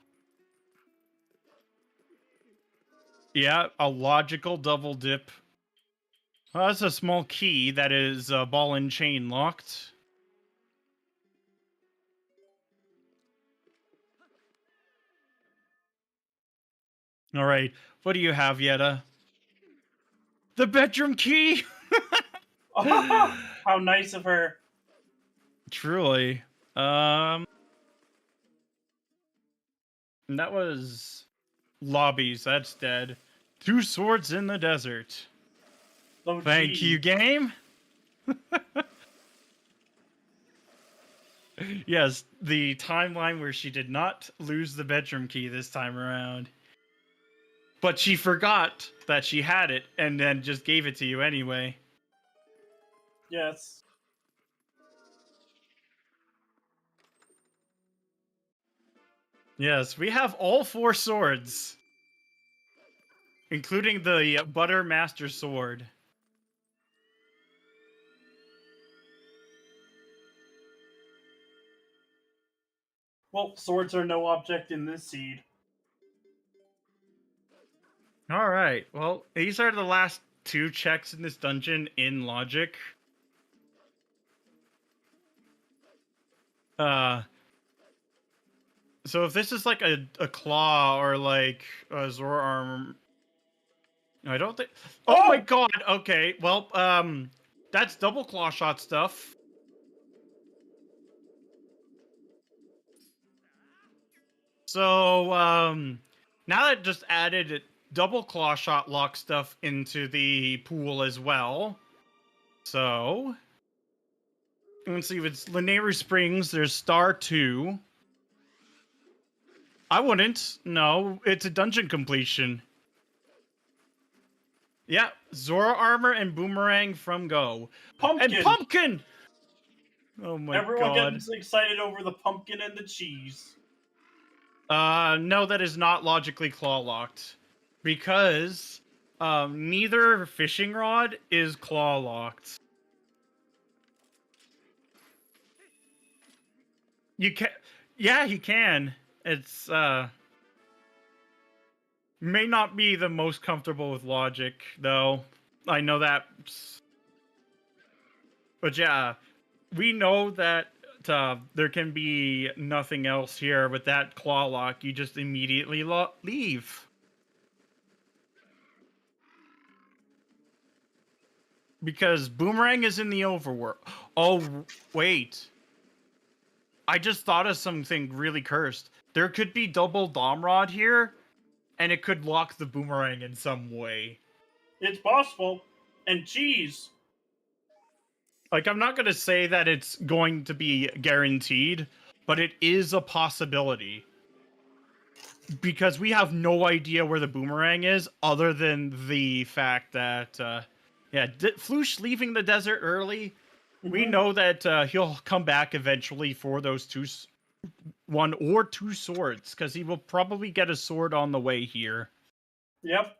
Yeah, a logical double dip. Well, that's a small key that is ball and chain locked. All right, what do you have, Yetta? The bedroom key.
How nice of her.
Truly. That was lobbies. That's dead. 2 swords in the desert.
Oh,
Thank
gee.
you, game. Yes, the timeline where she did not lose the bedroom key this time around. But she forgot that she had it and then just gave it to you anyway.
Yes.
Yes, we have all 4 swords, including the Butter Master Sword.
Well, swords are no object in this seed.
Alright, well, these are the last 2 checks in this dungeon in logic. So if this is like a claw or like a Zora arm, I don't think. Oh my god! Okay, well, that's double claw shot stuff. So now that just added double claw shot lock stuff into the pool as well. So let's see if it's Linear Springs. There's Star 2. I wouldn't. No, it's a dungeon completion. Yeah, Zora armor and boomerang from Go.
Pumpkin.
And pumpkin. Oh my
Everyone
god.
gets excited over the pumpkin and the cheese.
No, that is not logically claw locked. Because neither fishing rod is claw locked. You can, yeah, he can. It's may not be the most comfortable with logic, though. I know that, but yeah, we know that there can be nothing else here. With that claw lock, you just immediately leave. Because Boomerang is in the overworld. Oh, wait. I just thought of something really cursed. There could be double Dom Rod here, and it could lock the Boomerang in some way.
It's possible. And cheese.
Like, I'm not going to say that it's going to be guaranteed, but it is a possibility. Because we have no idea where the Boomerang is, other than the fact that, Flouche leaving the desert early. We know that he'll come back eventually for those one or two swords, because he will probably get a sword on the way here.
Yep.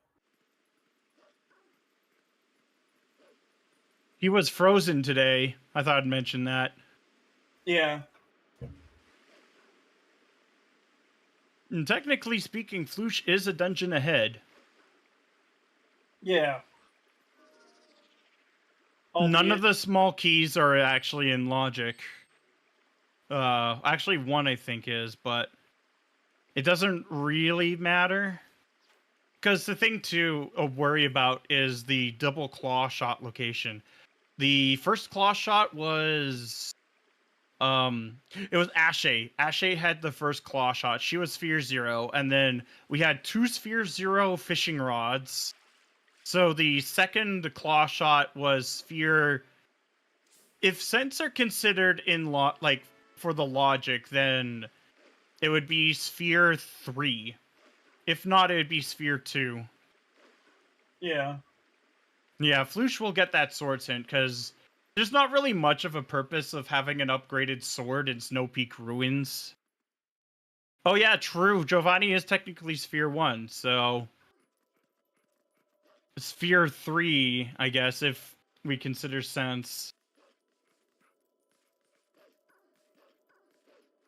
He was frozen today. I thought I'd mention that.
Yeah.
And technically speaking, Flouche is a dungeon ahead.
Yeah.
None of the small keys are actually in logic. Actually, one I think is, but it doesn't really matter. Because the thing to worry about is the double claw shot location. The first claw shot was it was Ashe. Ashe had the first claw shot. She was Sphere 0, and then we had 2 Sphere 0 fishing rods. So the second claw shot was Sphere. If cents are considered in like for the logic, then it would be Sphere 3. If not, it would be Sphere 2.
Yeah.
Yeah, Flouche will get that sword hint, because there's not really much of a purpose of having an upgraded sword in Snow Peak Ruins. Oh yeah, true. Giovanni is technically Sphere 1, so... Sphere 3, I guess, if we consider sense.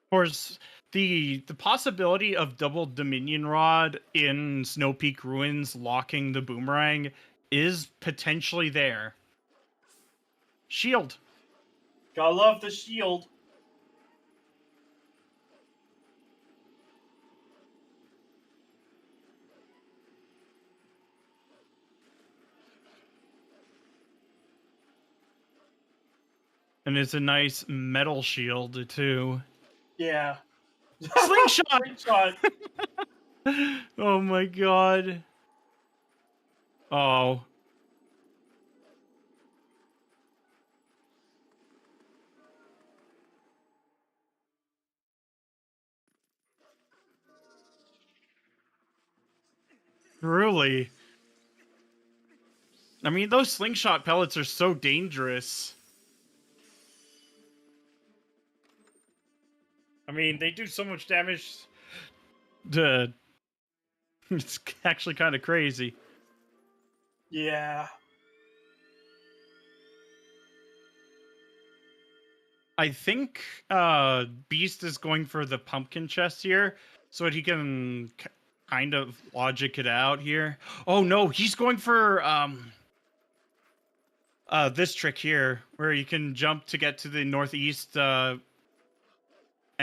Of course, the possibility of double Dominion Rod in Snow Peak Ruins locking the Boomerang is potentially there. Shield.
Gotta love the shield.
And it's a nice metal shield, too.
Yeah.
Slingshot!
Slingshot.
Oh my god. Oh. Really? I mean, those slingshot pellets are so dangerous. I mean, they do so much damage to... It's actually kind of crazy.
Yeah.
I think Beast is going for the pumpkin chest here, so that he can kind of logic it out here. Oh no, he's going for this trick here, where you can jump to get to the northeast, and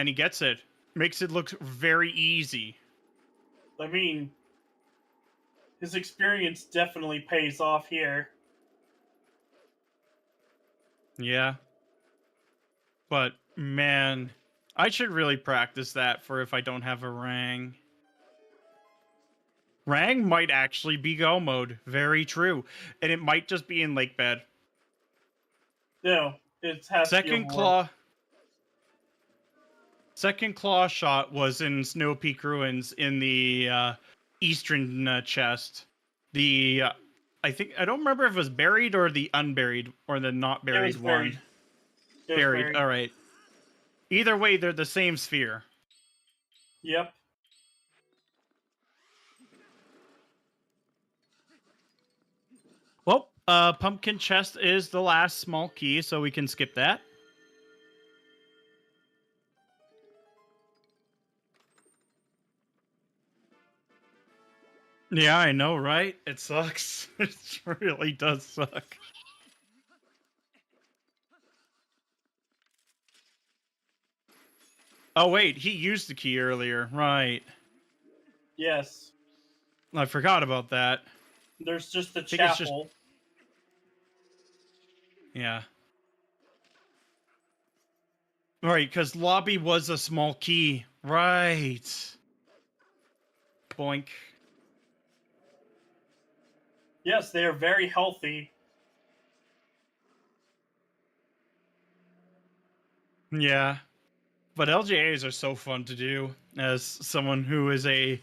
he gets it. Makes it look very easy.
I mean, his experience definitely pays off here.
Yeah. But, man, I should really practice that for if I don't have a Rang. Rang might actually be Go mode. Very true. And it might just be in Lake Bed.
No, it has
Second
to be
claw. Second claw shot was in Snow Peak Ruins in the eastern chest. The I don't remember if it was buried or the unburied or the not buried one.
buried. It was
Buried. All right. Either way, they're the same sphere.
Yep.
Well, pumpkin chest is the last small key, so we can skip that. Yeah, I know, right? It sucks. It really does suck. Oh, wait, he used the key earlier. Right.
Yes.
I forgot about that.
There's just the
think it's just-
chapel.
Yeah. Right, because lobby was a small key. Right. Boink.
Yes, they are very healthy.
Yeah. But LJAs are so fun to do as someone who is a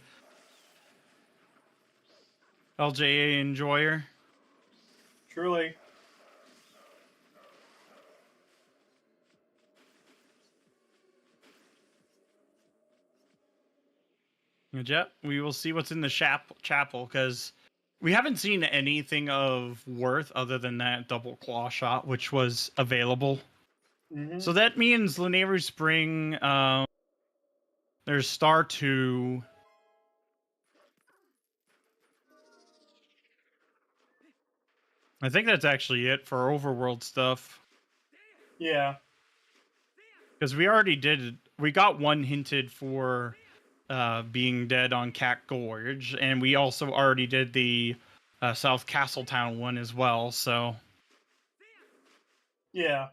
LJA enjoyer.
Truly.
Yep, we will see what's in the chapel, because we haven't seen anything of worth other than that double claw shot, which was available.
Mm-hmm.
So that means Lanayru Spring, there's Star 2. I think that's actually it for overworld stuff.
Yeah.
Because we got one hinted for being dead on Cat Gorge, and we also already did the South Castletown one as well, so...
Yeah.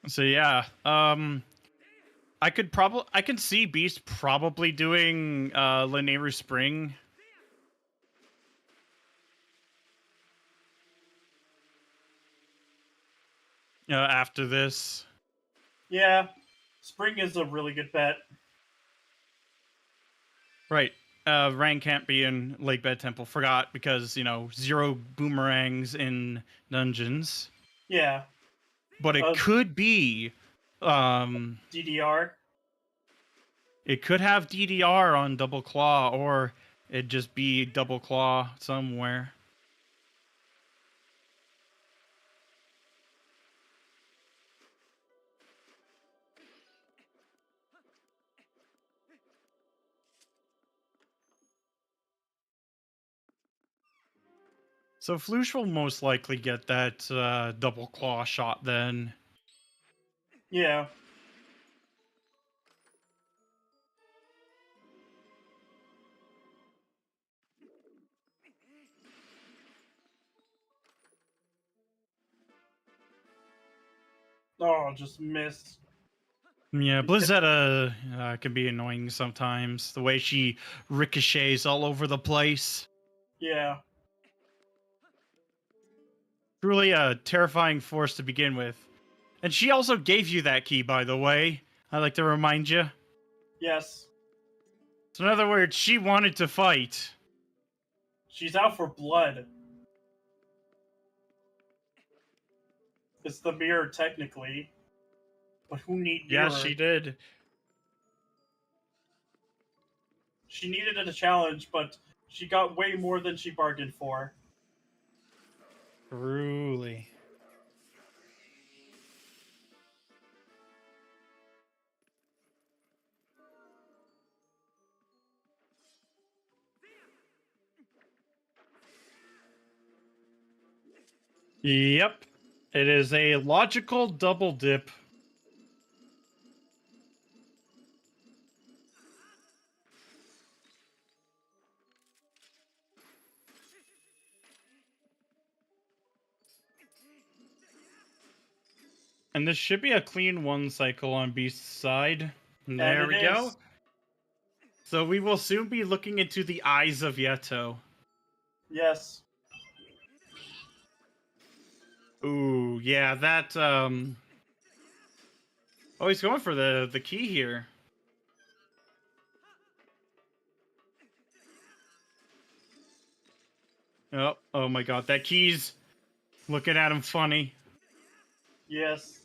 So yeah, I can see Beast probably doing Lanayru Spring. After this.
Yeah. Spring is a really good bet.
Right. Rang can't be in Lake Bed Temple. Forgot, because, 0 boomerangs in dungeons.
Yeah.
But it could be...
DDR.
It could have DDR on Double Claw, or it'd just be Double Claw somewhere. So Flouche will most likely get that Double Claw shot then.
Yeah. Oh, just missed.
Yeah, Blizzetta can be annoying sometimes. The way she ricochets all over the place.
Yeah.
Truly a terrifying force to begin with. And she also gave you that key, by the way. I'd like to remind you.
Yes.
So in other words, she wanted to fight.
She's out for blood. It's the mirror, technically. But who need mirror?
Yeah, she did.
She needed a challenge, but she got way more than she bargained for.
Truly. Yep. It is a logical double dip. And this should be a clean one cycle on Beast's side. And there we go. So we will soon be looking into the eyes of Yeto.
Yes.
Ooh, yeah, that, Oh, he's going for the key here. Oh my god, that key's looking at him funny.
Yes.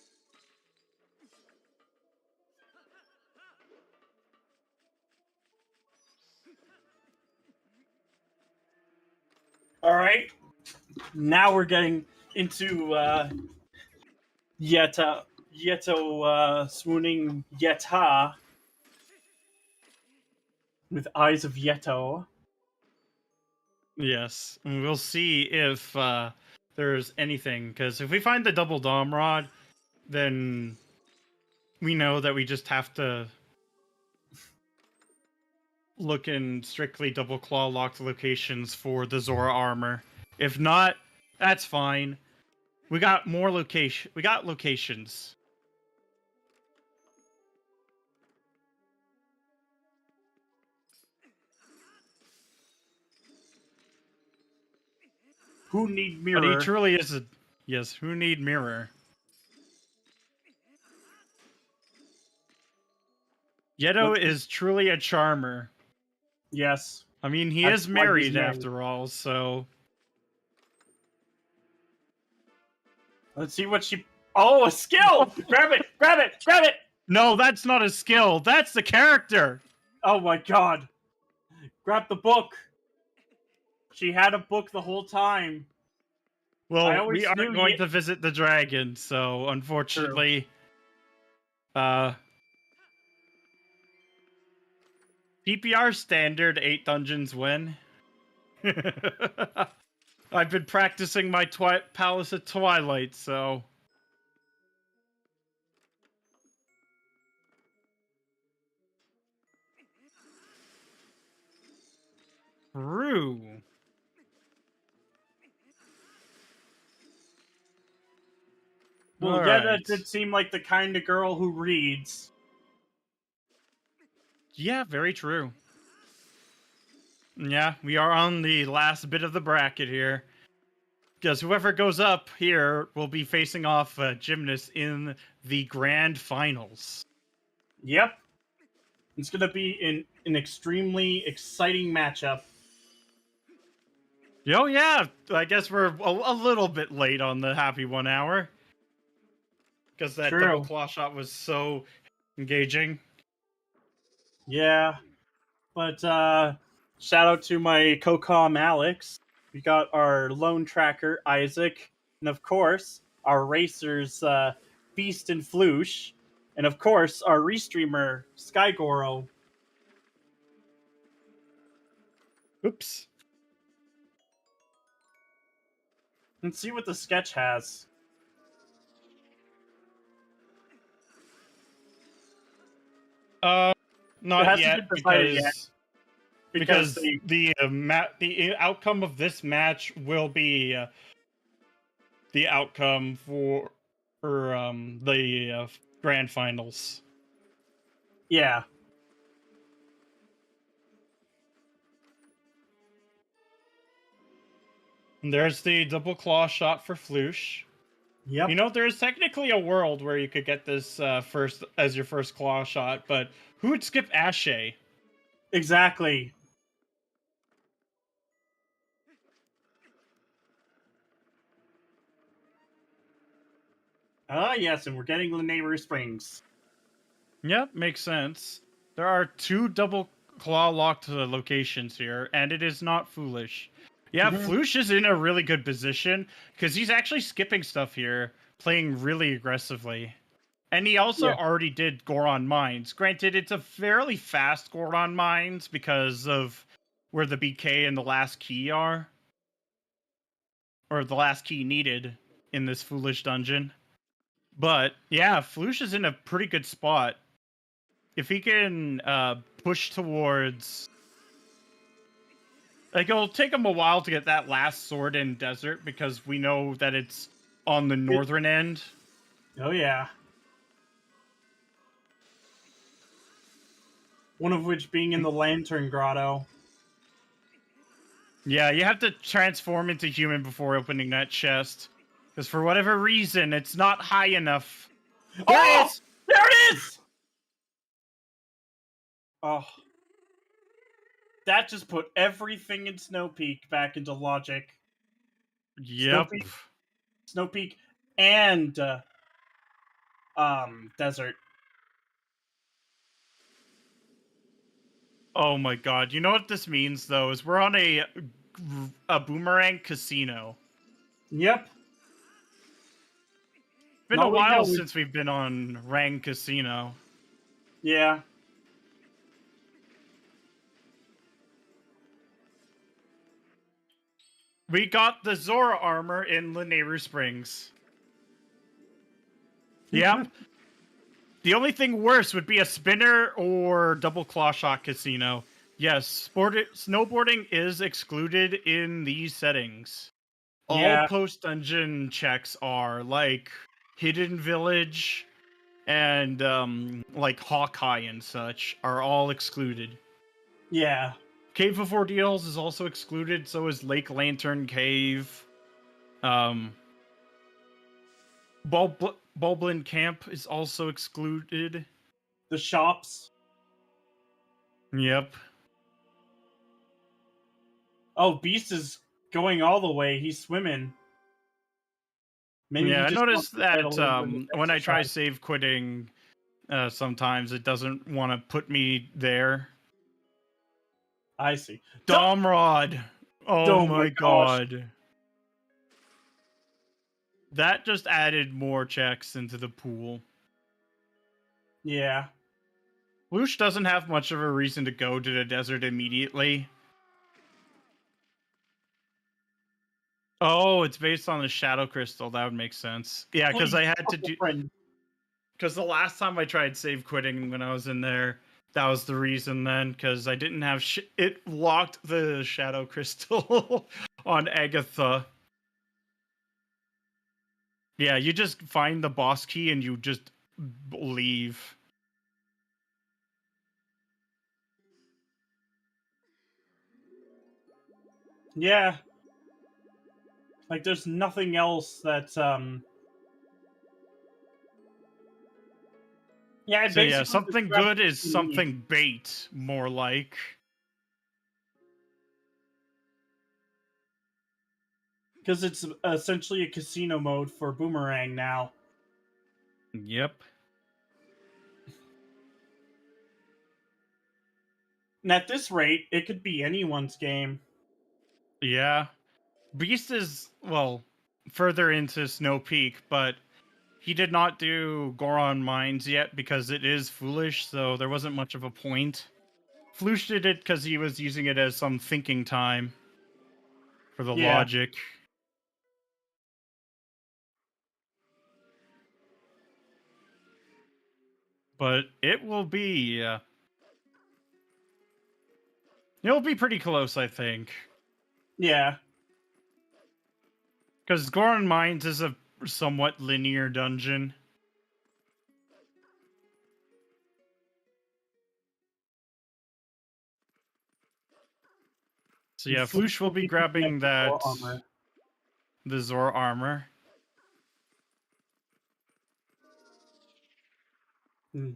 All right. Now we're getting into Yeto swooning Yeta with eyes of Yeto.
Yes, and we'll see if there's anything, because if we find the double dom rod, then we know that we just have to look in strictly double claw locked locations for the Zora armor. If not, that's fine. We got more location. We got locations.
Who need
But he
mirror?
truly is a yes. Who need mirror? Yeto is truly a charmer.
Yes.
I mean, he
That's
is
why he's
married
married.
after all, so
Let's see what she. Oh, a skill! Grab it! Grab it! Grab it!
no, that's not a skill. That's the character.
Oh my god! Grab the book. She had a book the whole time. I
Well,
always
we aren't
knew
going to visit the dragon, so unfortunately, PPR standard 8 dungeons win. I've been practicing my Palace of Twilight, so true.
Well,
All
yeah, that
right.
did seem like the kind of girl who reads.
Yeah, very true. Yeah, we are on the last bit of the bracket here. Because whoever goes up here will be facing off Gymnast in the grand finals.
Yep. It's gonna be an extremely exciting matchup.
Oh yeah, I guess we're a little bit late on the happy 1 hour. Because that
True.
double claw shot was so engaging.
Yeah. But shout out to my co-com Alex. We got our lone tracker Isaac, and of course our racers Beast and Flouche, and of course our restreamer Skygoro.
Oops.
Let's see what the sketch has. It
Not
hasn't
yet
been decided yet
because
they,
the outcome of this match will be the outcome for the grand finals.
yeah.
And there's the double claw shot for Flouche.
Yep.
You know, there's technically a world where you could get this first as your first claw shot, but who would skip Ashe?
Exactly. Yes, and we're getting the Neighbor Springs.
Yep, makes sense. There are 2 double claw locked locations here, and it is not foolish. Yeah, Flouche is in a really good position because he's actually skipping stuff here, playing really aggressively. And he also already did Goron Mines. Granted, it's a fairly fast Goron Mines because of where the BK and the last key are. Or the last key needed in this foolish dungeon. But yeah, Flouche is in a pretty good spot. If he can push towards... Like, it'll take him a while to get that last sword in desert because we know that it's on the northern end.
Oh, yeah. One of which being in the Lantern Grotto.
Yeah, you have to transform into human before opening that chest. Because for whatever reason, it's not high enough.
There it is! There it is! Oh. That just put everything in Snow Peak back into logic.
Yep.
Snow Peak and Desert.
Oh my god. You know what this means though is we're on a boomerang casino.
Yep.
Been
No,
a
we
while
know.
since we've been on Rang Casino.
Yeah.
We got the Zora armor in Lanayru Springs. Yep. The only thing worse would be a spinner or double claw shot casino. Yes, snowboarding is excluded in these settings. All
Yeah.
post-dungeon checks are, like Hidden Village and like Hawkeye and such, are all excluded.
Yeah.
Cave of Ordeals is also excluded, so is Lake Lantern Cave. Bulblin Camp is also excluded.
The shops.
Yep.
Oh, Beast is going all the way. He's swimming. Maybe
Yeah,
he
I
just wants
noticed
to get a
that
little bit of
when I try
exercise.
save quitting, sometimes it doesn't want to put me there.
I see.
Domrod! Oh
Oh my
my
gosh.
god. That just added more checks into the pool.
Yeah.
Flouche doesn't have much of a reason to go to the desert immediately. Oh, it's based on the Shadow Crystal. That would make sense. Yeah, because
Please,
I had to
Uncle
do...
friend.
Because the last time I tried save quitting when I was in there, that was the reason then, because I didn't have it locked the Shadow Crystal on Agatha. Yeah, you just find the boss key and you just leave.
Yeah. Like, there's nothing else that, Yeah,
So yeah,
basically
something
describes
good is
what you need.
something bait, more like.
Because it's essentially a casino mode for Boomerang now.
Yep.
And at this rate, it could be anyone's game.
Yeah. Beast is, well, further into Snow Peak, but he did not do Goron Mines yet because it is foolish, so there wasn't much of a point. Flouche did it because he was using it as some thinking time for the
Yeah.
logic. But it will be... it'll be pretty close, I think.
Yeah.
Because Goron Mines is a somewhat linear dungeon. So yeah, Flouche will be grabbing that...
armor.
the Zora armor.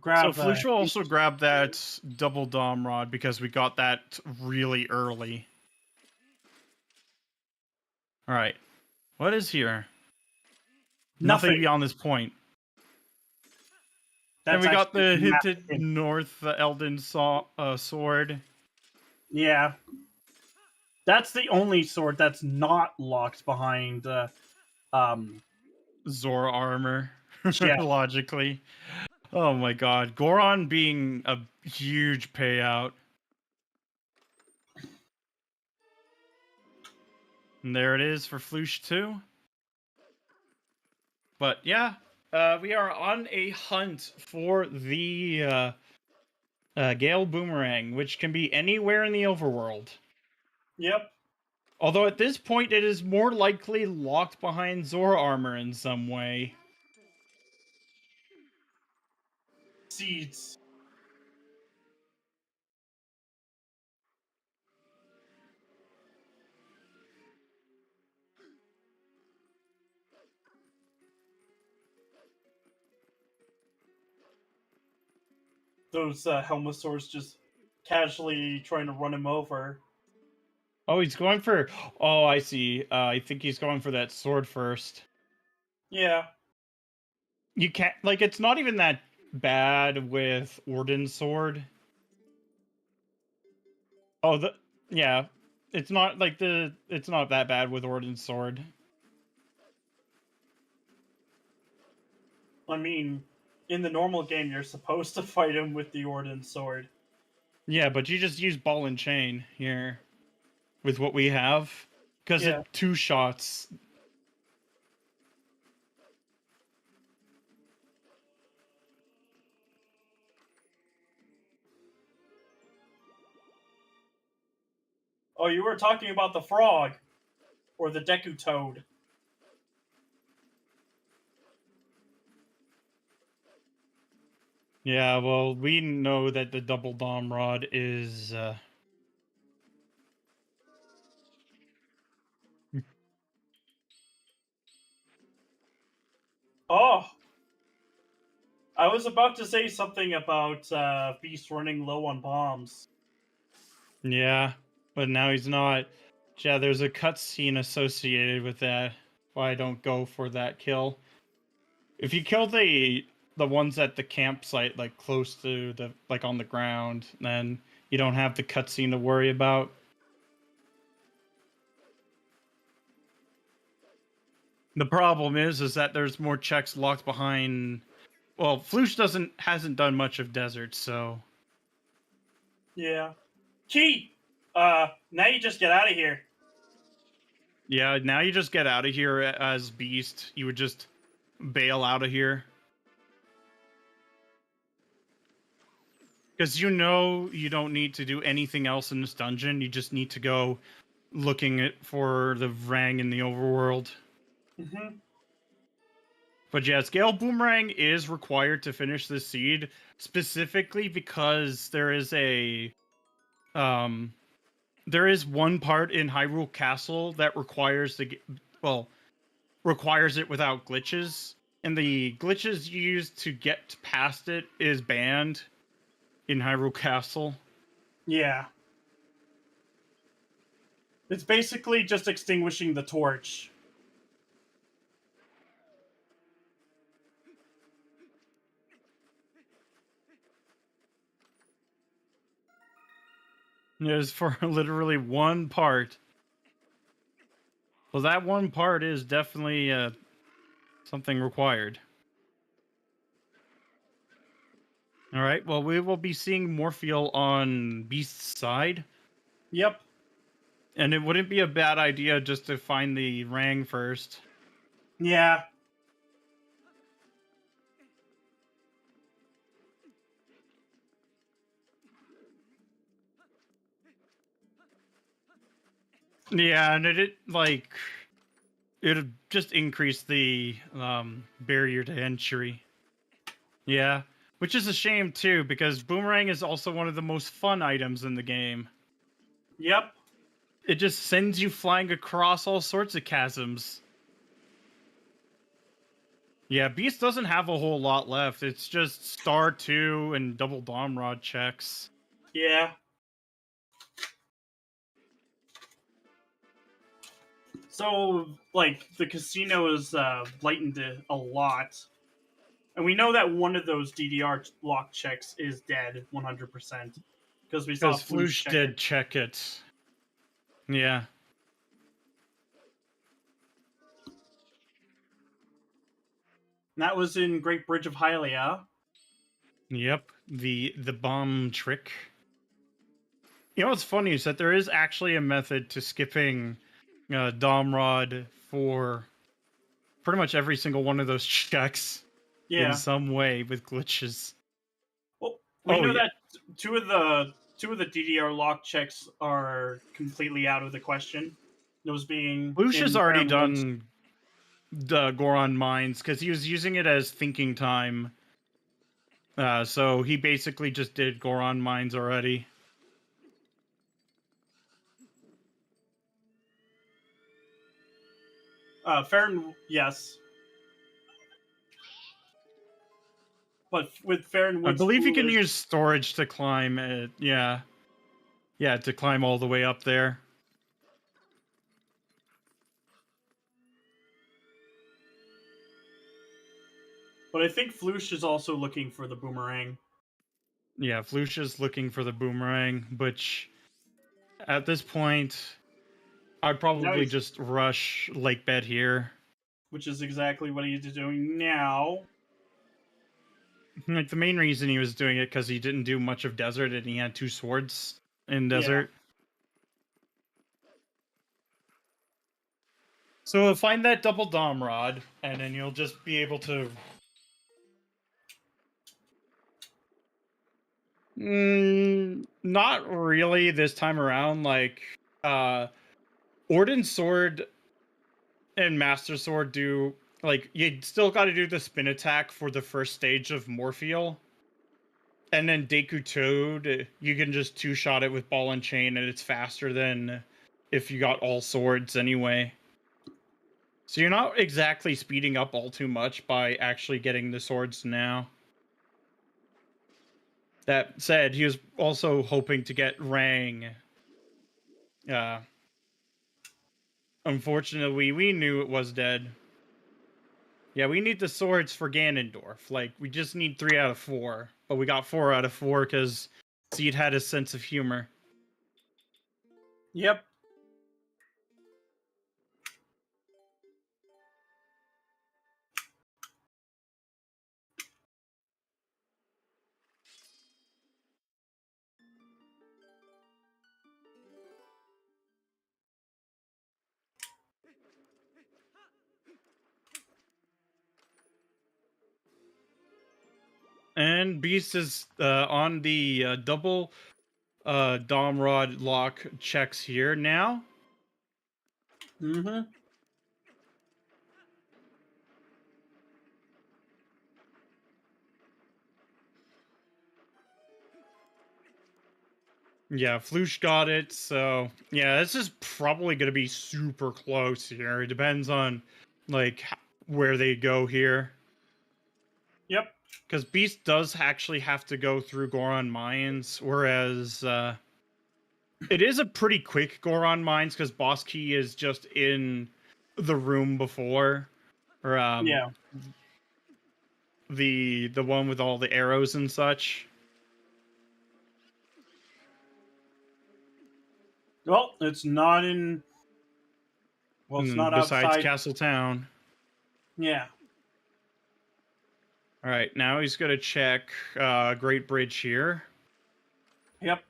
Grab
So Flouche will also grab that double Dom rod because we got that really early. Alright. What is here? Nothing
nothing.
beyond this point.
That's
And we got
actually
the
a map
hinted
hint.
North Elden sword.
Yeah. That's the only sword that's not locked behind
Zora armor.
yeah.
Logically. Oh my god. Goron being a huge payout. And there it is for Flouche too. But yeah, we are on a hunt for the Gale Boomerang, which can be anywhere in the overworld.
Yep.
Although at this point, it is more likely locked behind Zora armor in some way.
Seeds. Those Helmosaurs just casually trying to run him over.
Oh, he's going for. Oh, I see. I think he's going for that sword first.
Yeah.
You can't like. It's not even that bad with Orden's sword. Oh, yeah. It's not like It's not that bad with Orden's sword.
I mean, in the normal game, you're supposed to fight him with the Orden sword.
Yeah, but you just use ball and chain here with what we have because
Yeah.
it 2 shots.
Oh, you were talking about the frog. Or the Deku Toad.
Yeah, well, we know that the double dom rod is
Oh! I was about to say something about Beast running low on bombs.
yeah, but now he's not. Yeah, there's a cutscene associated with that. Why I don't go for that kill. If you kill the ones at the campsite, like close to the like on the ground, then you don't have the cutscene to worry about. The problem is that there's more checks locked behind. Well, Flouche hasn't done much of desert, so
Yeah. Key! Now you just get out of here.
yeah. Now you just get out of here as Beast. You would just bail out of here because you know you don't need to do anything else in this dungeon. You just need to go looking for the Rang in the overworld.
Mm-hmm.
But yeah, Scale Boomerang is required to finish this seed, specifically because there is one part in Hyrule Castle that requires requires it without glitches, and the glitches used to get past it is banned in Hyrule Castle.
Yeah. It's basically just extinguishing the torch.
It's for literally one part. Well, that one part is definitely something required. All right. Well, we will be seeing Morpheal on Beast's side.
Yep.
And it wouldn't be a bad idea just to find the Rang first.
Yeah.
Yeah, and it'd just increase the barrier to entry. Yeah, which is a shame too, because Boomerang is also one of the most fun items in the game.
Yep.
It just sends you flying across all sorts of chasms. Yeah, Beast doesn't have a whole lot left. It's just Star 2 and double Dom Rod checks.
Yeah. So, like, the casino is lightened a lot. And we know that one of those DDR lock checks is dead 100%. Because we saw
Because Flouche did check it. Yeah.
And that was in Great Bridge of Hylia.
Yep, the bomb trick. You know what's funny is that there is actually a method to skipping Dom Rod for pretty much every single one of those checks in some way with glitches.
Well, we know that two of the DDR lock checks are completely out of the question. Those being
Flouche has already done the Goron Mines because he was using it as thinking time. So he basically just did Goron Mines already.
Yes. But with Fair and
I
Woods
believe you can
Foolish,
use storage to climb it, yeah. Yeah, to climb all the way up there.
But I think Flouche is also looking for the boomerang.
Yeah, Flouche is looking for the boomerang, which at this point, I'd probably
he's-
just rush Lake Bed here.
Which is exactly what he's doing now.
Like, the main reason he was doing it because he didn't do much of desert and he had 2 swords in desert. So find that double Dom rod, and then you'll just be able to... Not really this time around. Like, Orden Sword and Master Sword do... Like, you still got to do the spin attack for the first stage of Morpheal. And then Deku Toad, you can just 2-shot it with Ball and Chain, and it's faster than if you got all swords anyway. So you're not exactly speeding up all too much by actually getting the swords now. That said, he was also hoping to get Rang. Unfortunately, we knew it was dead. Yeah, we need the swords for Ganondorf. Like, we just need 3 out of 4. But we got 4 out of 4 because Seed had a sense of humor.
Yep.
And Beast is on the double Dom Rod lock checks here now.
Mm-hmm.
Yeah, Flouche got it, so yeah, this is probably going to be super close here. It depends on, like, where they go here.
Yep.
Because Beast does actually have to go through Goron Mines, whereas it is a pretty quick Goron Mines because Boss Key is just in the room before, or
Yeah.
the one with all the arrows and such.
Well, it's not in. Well, it's not
Besides
outside.
Castle Town.
Yeah.
All right, now he's gonna check Great Bridge here.
Yep.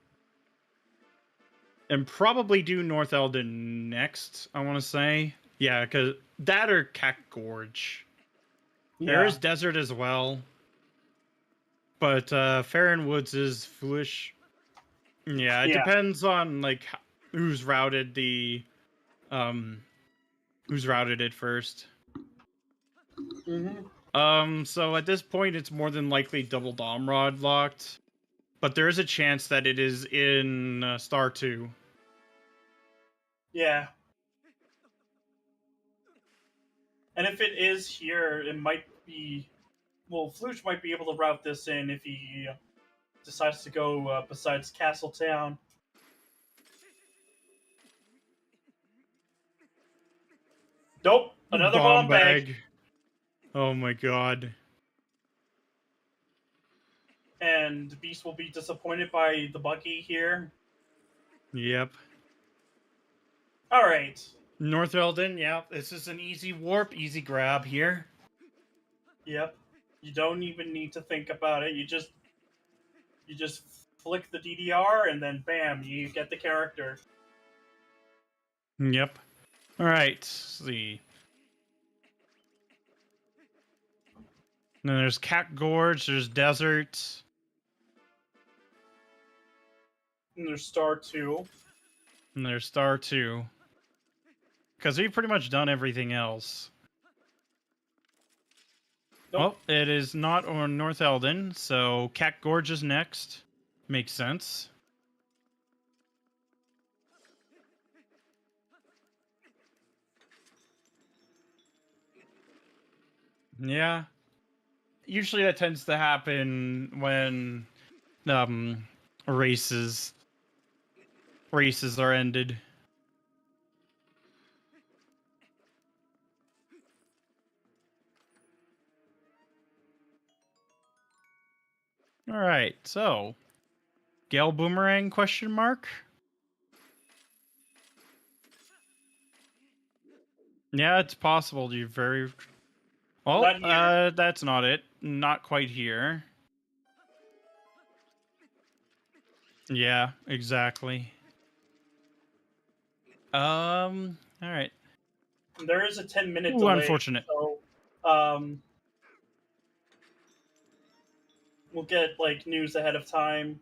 And probably do North Elden next, I want to say. Yeah, because that or Cack Gorge.
Yeah.
There is desert as well. But Farron Woods is foolish. Yeah, it depends on, like, who's routed the... who's routed it first. So at this point, it's more than likely double Dom Rod locked. But there is a chance that it is in Star 2.
Yeah. And if it is here, it might be. Well, Flouche might be able to route this in if he decides to go besides Castletown. Nope, another bomb bag.
Oh my god.
And Beast will be disappointed by the buggy here.
Yep.
Alright.
North Elden, yeah, this is an easy warp, easy grab here.
Yep. You don't even need to think about it. You just flick the DDR and then bam, you get the character.
Yep. Alright, let's see. And then there's Cat Gorge, there's Desert.
And there's Star 2.
And there's Star 2. Because we've pretty much done everything else.
Nope.
Well, it is not on North Elden, so Cat Gorge is next. Makes sense. Yeah. Usually that tends to happen when races. races are ended. All right, so Gale Boomerang question mark? Yeah, it's possible. You're very well.
Not here.
That's not it. Not quite here. Yeah, exactly. All right.
There is a 10-minute
Ooh,
delay,
unfortunate.
so we'll get like news ahead of time.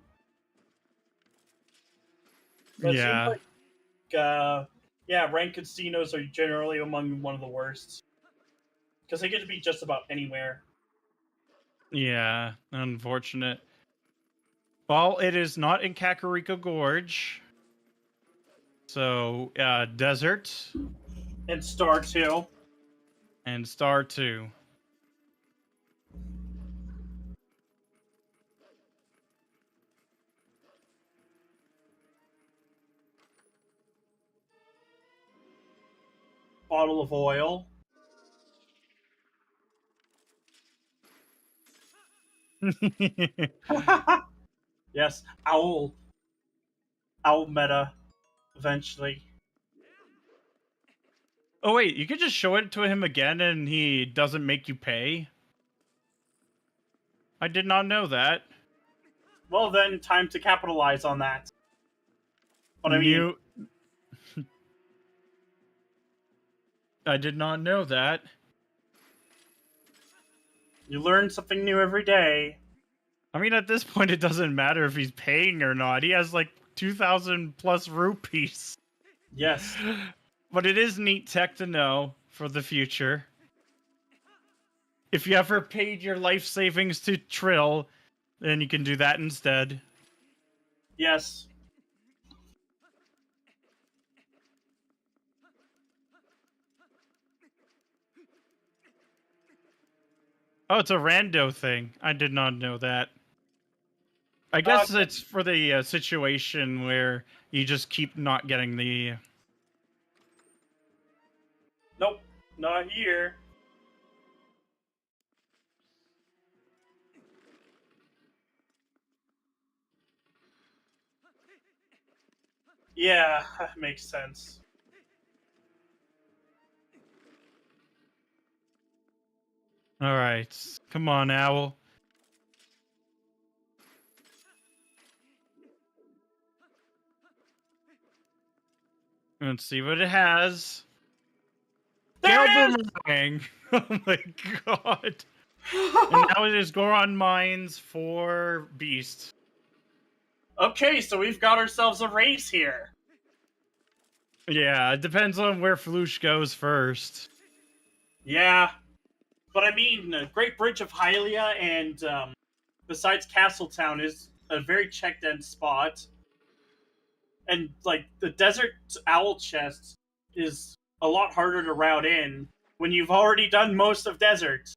But it seems
Yeah,
like yeah, ranked casinos are generally among one of the worst because they get to be just about anywhere.
yeah, unfortunate. Well, it is not in Kakariko Gorge. So, Desert
And Star 2.
and Star 2.
Bottle of oil. Yes, owl. Owl meta. Eventually.
Oh, wait, you could just show it to him again and he doesn't make you pay? I did not know that.
Well, then, time to capitalize on that. But I mean,
New. I did not know that.
you learn something new every day.
I mean, at this point, it doesn't matter if he's paying or not. He has like 2,000 plus rupees.
Yes.
But it is neat tech to know for the future. If you ever paid your life savings to Trill, then you can do that instead.
Yes.
Oh, it's a rando thing. I did not know that. I guess
Okay.
it's for the situation where you just keep not getting the...
Nope. Not here. Yeah, that makes sense.
Alright, come on, Owl. Let's see what it has.
There
Gale
it
Boomerang! Oh my god.
is!
And now it is Goron Mines for Beast.
Okay, so we've got ourselves a race here.
Yeah, it depends on where Flouche goes first.
Yeah. But I mean, Great Bridge of Hylia and besides Castletown is a very checked in spot. And like the Desert Owl Chest is a lot harder to route in when you've already done most of Desert.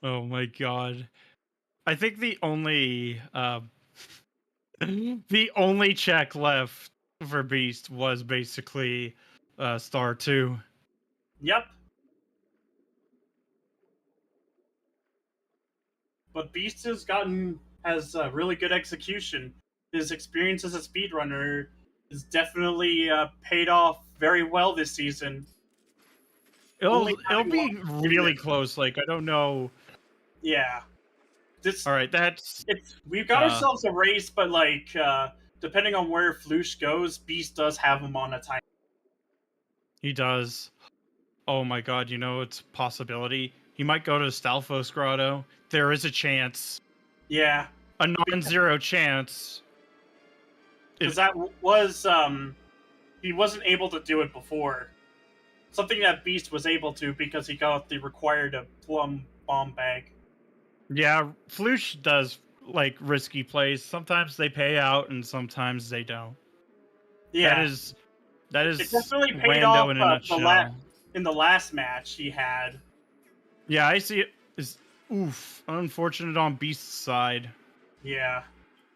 Oh my god. I think the only the only check left for Beast was basically Star 2.
Yep. But Beast has really good execution. His experience as a speedrunner is definitely paid off very well this season. Only
It'll
having
be
lost
really
Fluid.
close. Like, I don't know.
Yeah. This
All right, that's
we've got ourselves a race, but like depending on where Flouche goes, Beast does have him on a time.
he does. Oh my god, you know it's a possibility. He might go to Stalfos Grotto. There is a chance.
Yeah,
A non-zero chance.
because that was he wasn't able to do it before. Something that Beast was able to because he got the required plum bomb bag.
Yeah, Flouche does like risky plays. Sometimes they pay out and sometimes they don't.
Yeah,
that
it
is
definitely paid
rando
off
in a nutshell.
in the last match he had.
Yeah, I see it is oof. Unfortunate on Beast's side.
Yeah,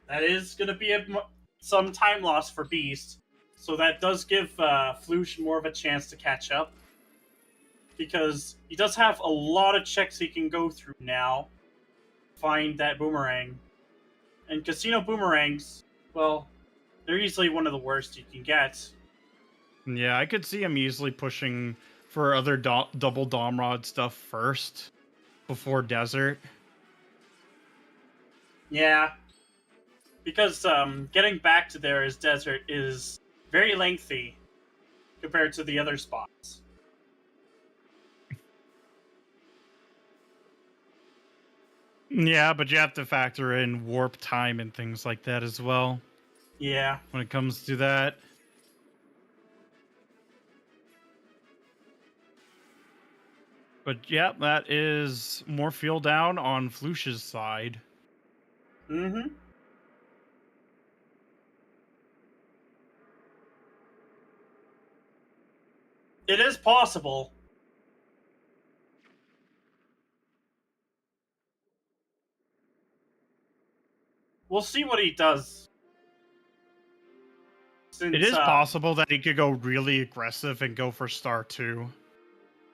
That is going to be some time loss for Beast. So that does give Flouche more of a chance to catch up. Because he does have a lot of checks he can go through now. Find that boomerang. And casino boomerangs, well, they're easily one of the worst you can get.
Yeah, I could see him easily pushing for other double Domrod stuff first before Desert.
Yeah. Because getting back to there as Desert is very lengthy compared to the other spots.
Yeah, but you have to factor in warp time and things like that as well
Yeah.
when it comes to that. But yeah, that is more fuel down on Flouche's side.
Mm-hmm. It is possible. We'll see what he does. Since,
It is possible that he could go really aggressive and go for star 2.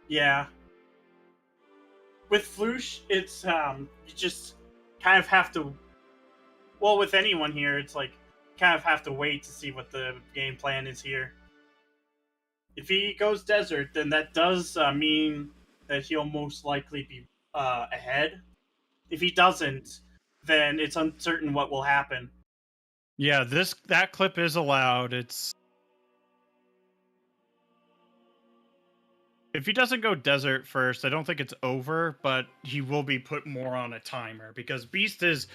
Yeah. With Flouche, it's you just kind of have to. Well, with anyone here, it's like kind of have to wait to see what the game plan is here. If he goes desert, then that does mean that he'll most likely be ahead. If he doesn't, then it's uncertain what will happen.
Yeah, that clip is allowed. If he doesn't go desert first, I don't think it's over, but he will be put more on a timer because Beast is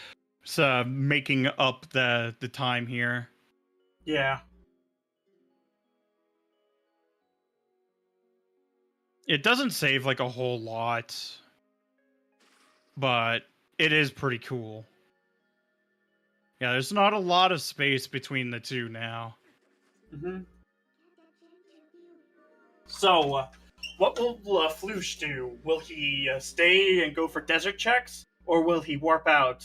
making up the time here.
Yeah.
It doesn't save like a whole lot, but it is pretty cool. Yeah, there's not a lot of space between the two now.
Mm-hmm. So, what will Flouche do? Will he stay and go for desert checks, or will he warp out?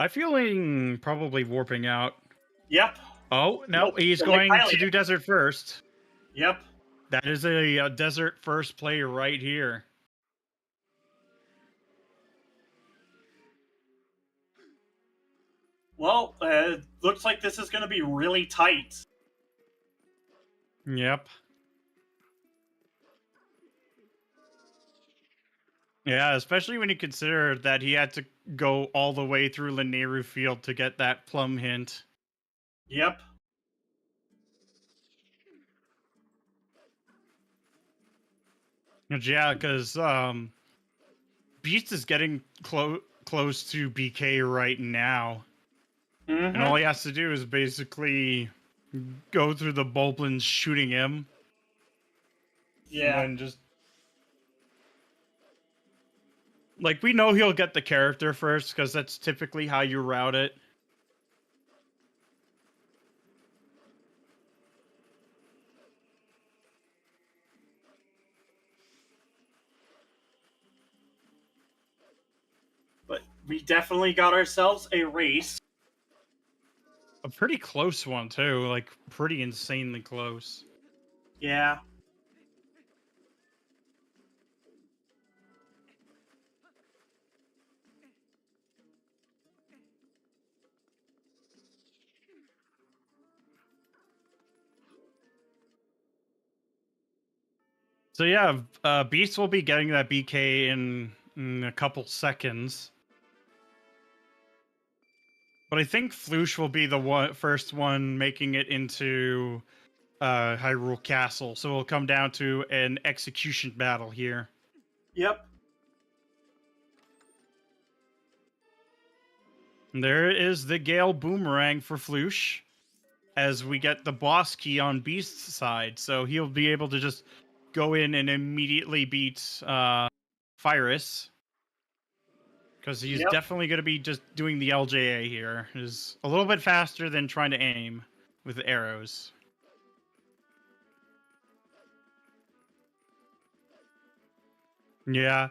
I'm feeling probably warping out.
Yep.
Oh, no,
Nope,
he's
like
going to
Hylia.
do desert first.
Yep.
That is a desert first play right here.
Well, looks like this is going to be really tight.
Yep. Yeah, especially when you consider that he had to go all the way through Lineru Field to get that plum hint.
Yep.
Yeah, because Beast is getting close to BK right now.
Mm-hmm.
And all he has to do is basically go through the Bulblins shooting him.
Yeah.
And then just... Like, we know he'll get the character first, because that's typically how you route it.
But we definitely got ourselves a race.
A pretty close one, too. Like, pretty insanely close.
Yeah.
So yeah, Beast will be getting that BK in a couple seconds. But I think Flouche will be the first one making it into Hyrule Castle. So it'll come down to an execution battle here.
Yep.
And there is the Gale Boomerang for Flouche, as we get the boss key on Beast's side. So he'll be able to just go in and immediately beat Fyrus. Because he's definitely going to be just doing the LJA here. Is a little bit faster than trying to aim with arrows. Yeah.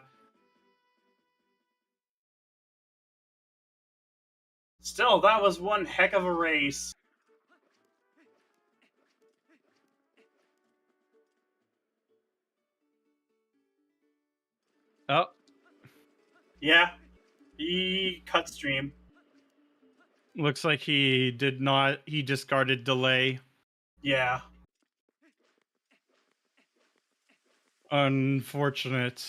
Wow, that was one heck of a race.
Oh,
Yeah, he cut stream.
looks like he did not. He discarded delay.
Yeah.
Unfortunate.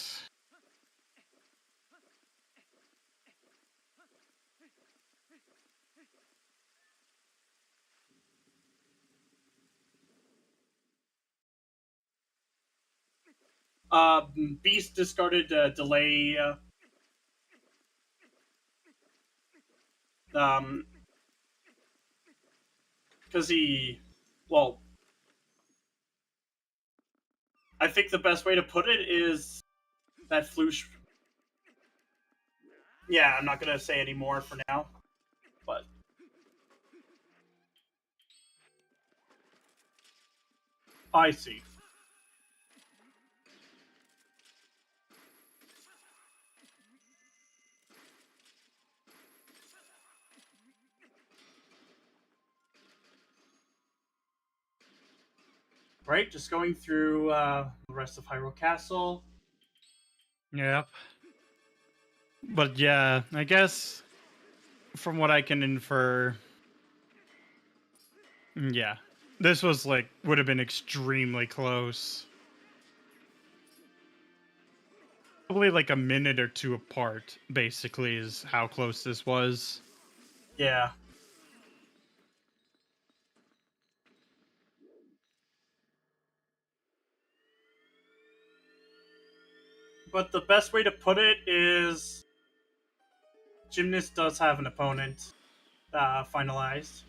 Beast discarded delay. Um, because well, I think the best way to put it is that Flouche. Yeah, I'm not gonna say any more for now, but I see. Right, just going through the rest of Hyrule Castle.
Yep. But yeah, I guess from what I can infer, yeah, this was like would have been extremely close. Probably like a minute or two apart, basically, is how close this was.
Yeah. But the best way to put it is Gymnast does have an opponent finalized.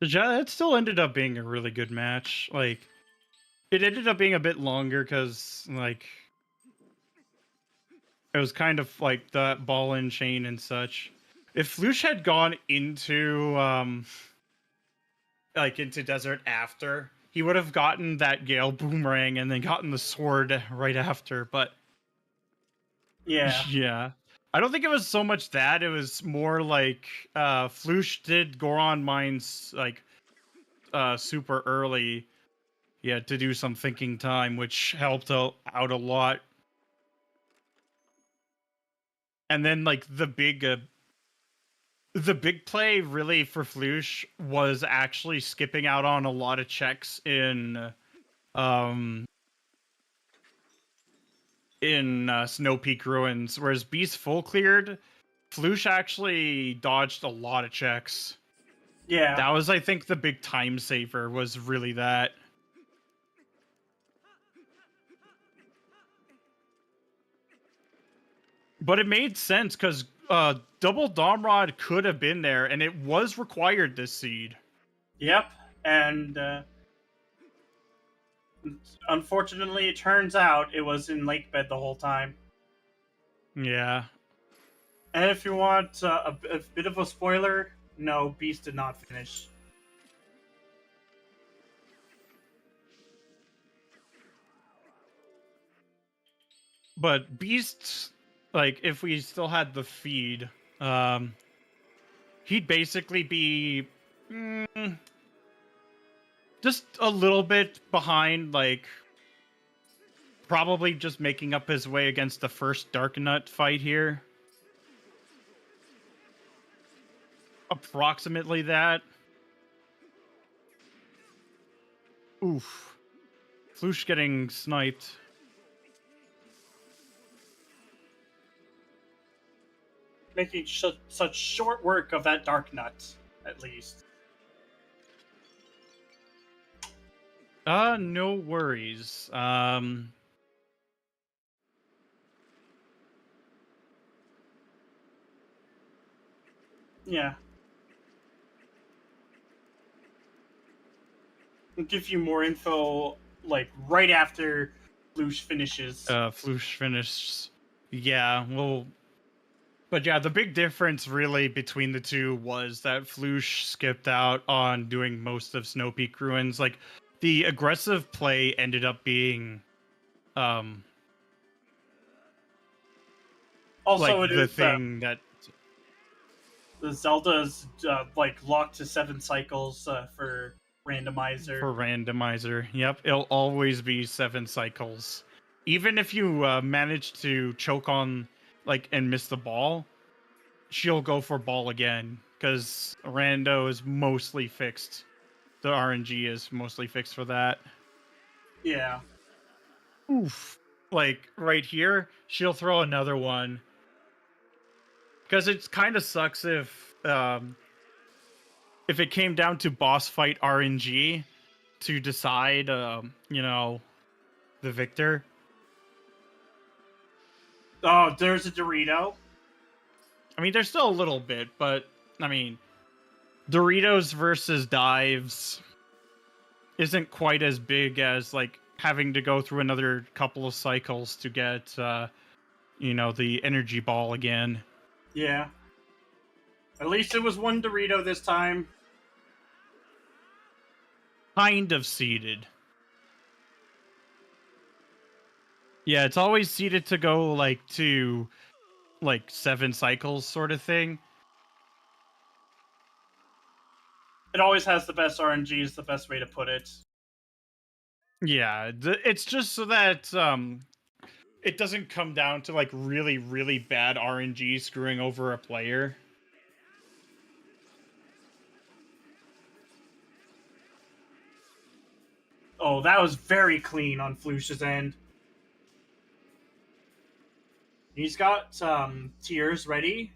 It still ended up being a really good match. Like, it ended up being a bit longer because, like, it was kind of like the ball and chain and such. If Flouche had gone into, into desert after, he would have gotten that Gale boomerang and then gotten the sword right after. But
Yeah.
yeah, I don't think it was so much that. It was more like Flouche did Goron mines like super early. Yeah, to do some thinking time, which helped out a lot. And then like the big play really for Flouche was actually skipping out on a lot of checks um Snow Peak Ruins, whereas Beast full cleared, Flouche actually dodged a lot of checks.
Yeah.
That was, I think, the big time saver was really that. But it made sense because double Domrod could have been there, and it was required this seed.
Yep. And unfortunately, it turns out it was in lake bed the whole time.
Yeah.
And if you want a bit of a spoiler, no, Beast did not finish.
But Beast, like, if we still had the feed, he'd basically be just a little bit behind, like, probably just making up his way against the first Dark Nut fight here. Approximately that. Oof. Flouche getting sniped.
Making such short work of that Dark Nut, at least.
No worries.
Yeah. I'll give you more info, like, right after Flouche finishes.
Flouche finished. Yeah, But yeah, the big difference really between the two was that Flouche skipped out on doing most of Snow Peak Ruins. Like, the aggressive play ended up being,
Also,
like,
it
the
is
thing that...
the Zelda's like locked to 7 cycles for randomizer.
For randomizer, yep, it'll always be 7 cycles. Even if you manage to choke on, like, and miss the ball, she'll go for ball again, because Rando is mostly fixed. The RNG is mostly fixed for that.
Yeah.
Oof. Like, right here, she'll throw another one. Because it kind of sucks if it came down to boss fight RNG to decide, you know, the victor.
Oh, there's a Dorito.
I mean, there's still a little bit, but, I mean, Doritos versus dives isn't quite as big as, like, having to go through another couple of cycles to get, you know, the energy ball again.
Yeah. At least it was one Dorito this time.
Kind of seeded. Yeah, it's always seeded to go, like, to, like, 7 cycles sort of thing.
It always has the best RNG is the best way to put it.
Yeah, it's just so that it doesn't come down to, like, really, really bad RNG screwing over a player.
Oh, that was very clean on Flouche's end. He's got tiers ready.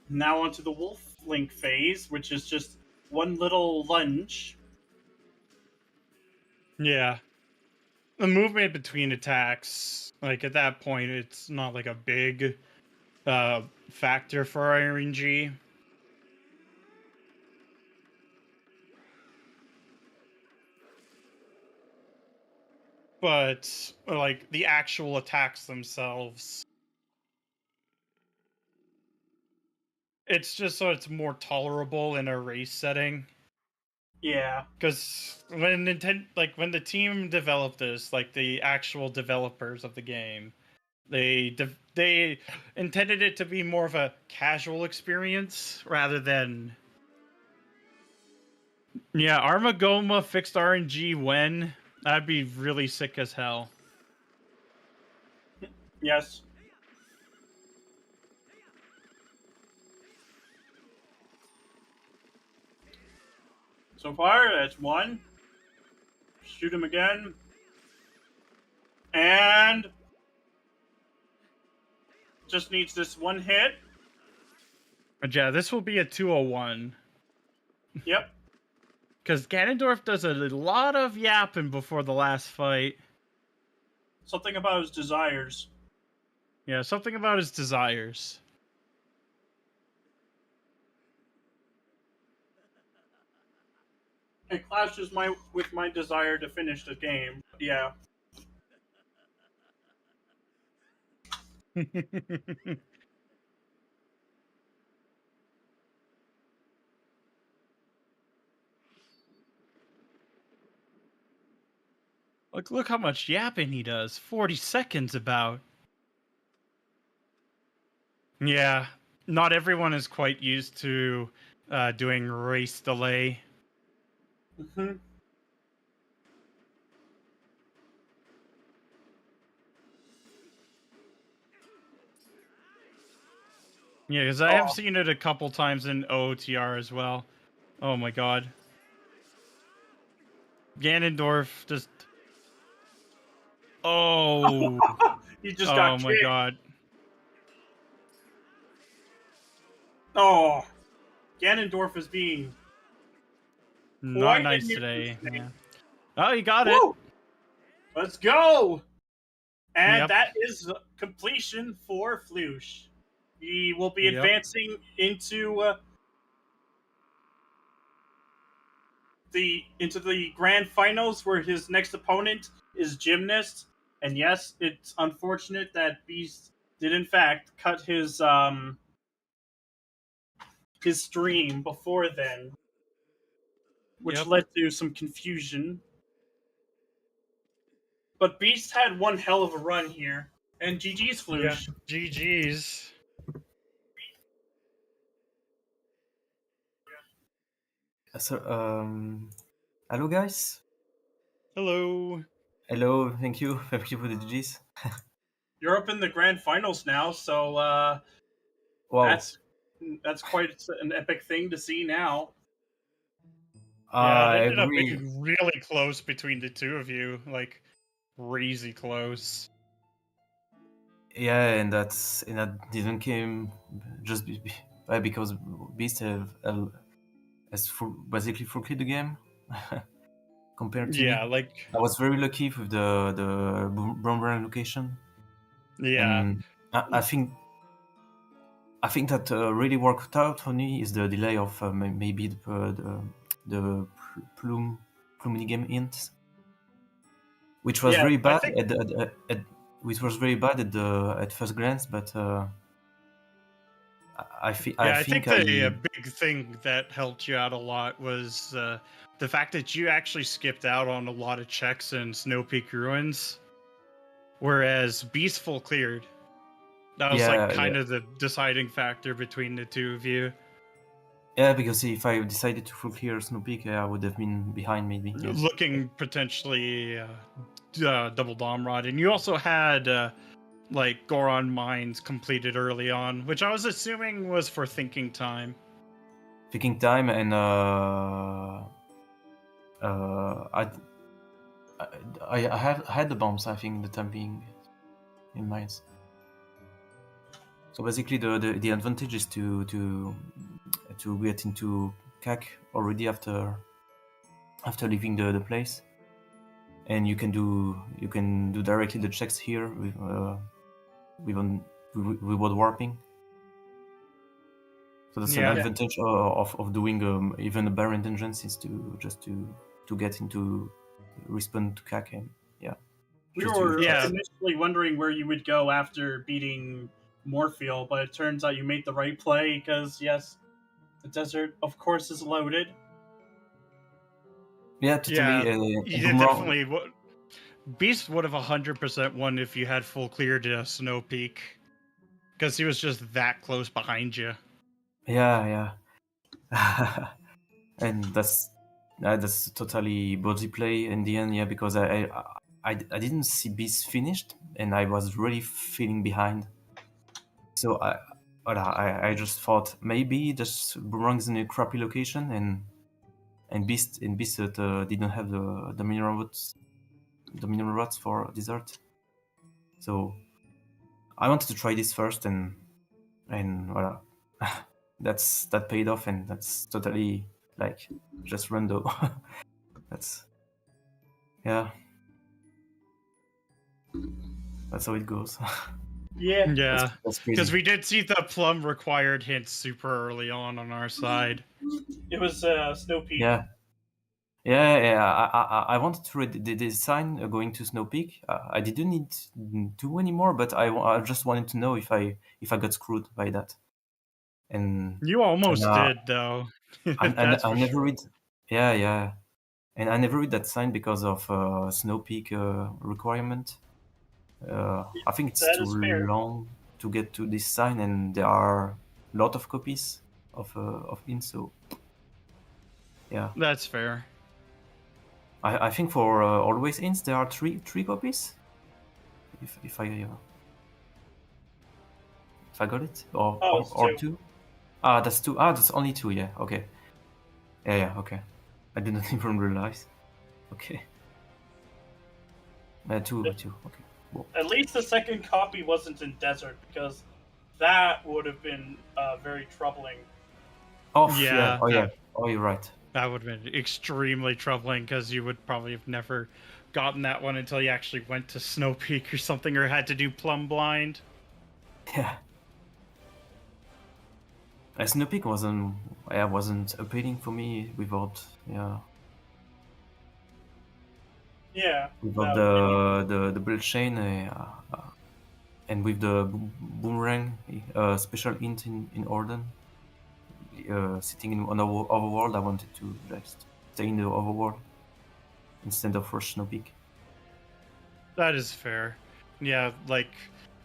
Now onto the Wolf Link phase, which is just one little lunge.
Yeah. The movement between attacks, like, at that point, it's not, like, a big factor for RNG. But, like, the actual attacks themselves, it's just so it's more tolerable in a race setting.
Yeah.
Because when when the team developed this, like, the actual developers of the game, they intended it to be more of a casual experience rather than... Yeah, Armagoma fixed RNG when? That'd be really sick as hell.
Yes. So far, that's one. Shoot him again. And just needs this one hit.
But yeah, this will be a 201.
Yep.
Because Ganondorf does a lot of yapping before the last fight.
Something about his desires.
Yeah, something about his desires.
It clashes with my desire to finish the game. Yeah.
Look how much yapping he does. 40 seconds about. Yeah, not everyone is quite used to doing race delay.
Mm-hmm.
Yeah, because I have seen it a couple times in OOTR as well. Oh my god. Ganondorf just... Oh.
He just
Oh
got
my
kicked.
god.
Oh. Ganondorf is being
Not
quite
nice
a
today.
nuisance.
Yeah. Oh, you got
Woo!
it.
Let's go! And
Yep.
that is completion for Flouche. He will be
Yep.
advancing into the grand finals, where his next opponent is Gymnast. And yes, it's unfortunate that Beast did in fact cut his stream before then, which
Yep.
led to some confusion. But Beast had one hell of a run here, and GG's
Yeah.
Flouche.
GG's.
So, hello guys.
Hello.
Hello, thank you. Thank you for the GGs.
You're up in the grand finals now, so
Wow.
that's quite an epic thing to see now.
Yeah, it
I
ended up
agree.
being really close between the two of you, like crazy close.
Yeah, and that didn't came just because Beast has basically full cleared the game compared to
Yeah,
me.
like
I was very lucky with the Brombrand location,
yeah,
and I think that really worked out for me is the delay of maybe the plume minigame int, which was
Yeah,
very
I
bad
think
which was very bad at first glance, but I
I
think
think the big thing that helped you out a lot was the fact that you actually skipped out on a lot of checks in Snow Peak Ruins, whereas Beastful cleared. That was like kind of the deciding factor between the two of you.
Yeah, because if I decided to full clear Snow Peak, I would have been behind maybe. Yeah.
Looking potentially double Dom Rod, and you also had like Goron Mines completed early on, which I was assuming was for thinking time.
Thinking time, and I had the bombs, I think, the time being in mines. So basically, the advantage is to get into CAC already after leaving the place, and you can do directly the checks here without warping. So that's an advantage of doing even a Baron Dungeons, is to get into respawn to CAC, and yeah.
we were initially wondering where you would go after beating Morpheal, but it turns out you made the right play because yes, the desert of course is loaded.
Yeah, totally.
You definitely would. Beast would have 100% won if you had full clear to Snow Peak, because he was just that close behind you.
Yeah. And that's totally body play in the end. Yeah, because I didn't see Beast finished, and I was really feeling behind. So I just thought maybe this Boomerang's in a crappy location, and Beast didn't have the mineral rods for dessert. So I wanted to try this first, and voila. that paid off, and that's totally like just rando. That's how it goes.
Yeah,
because we did see the plum required hints super early on our side.
It was Snow Peak.
Yeah. I wanted to read the sign going to Snow Peak. I didn't need to anymore, but I just wanted to know if I got screwed by that. And
you almost did, though.
I never read. Yeah. And I never read that sign because of Snow Peak requirement. I think it's too long to get to this sign, and there are a lot of copies of int. So yeah,
that's fair.
I think for always ints there are three copies. If I got it, or two. That's two. That's only two. Yeah. Okay. Yeah. Okay. I didn't even realize. Okay. Two. Okay. Whoa.
At least the second copy wasn't in desert, because that would have been very troubling.
Oh yeah. Oh, you're right.
That would have been extremely troubling, because you would probably have never gotten that one until you actually went to Snow Peak or something, or had to do Plumb Blind.
Yeah. Snow Peak wasn't appealing for me without
Yeah.
without the belt chain and with the boomerang special int in Orden. Sitting in an overworld, I wanted to just stay in the overworld instead of rush Snow Peak.
That is fair. Yeah, like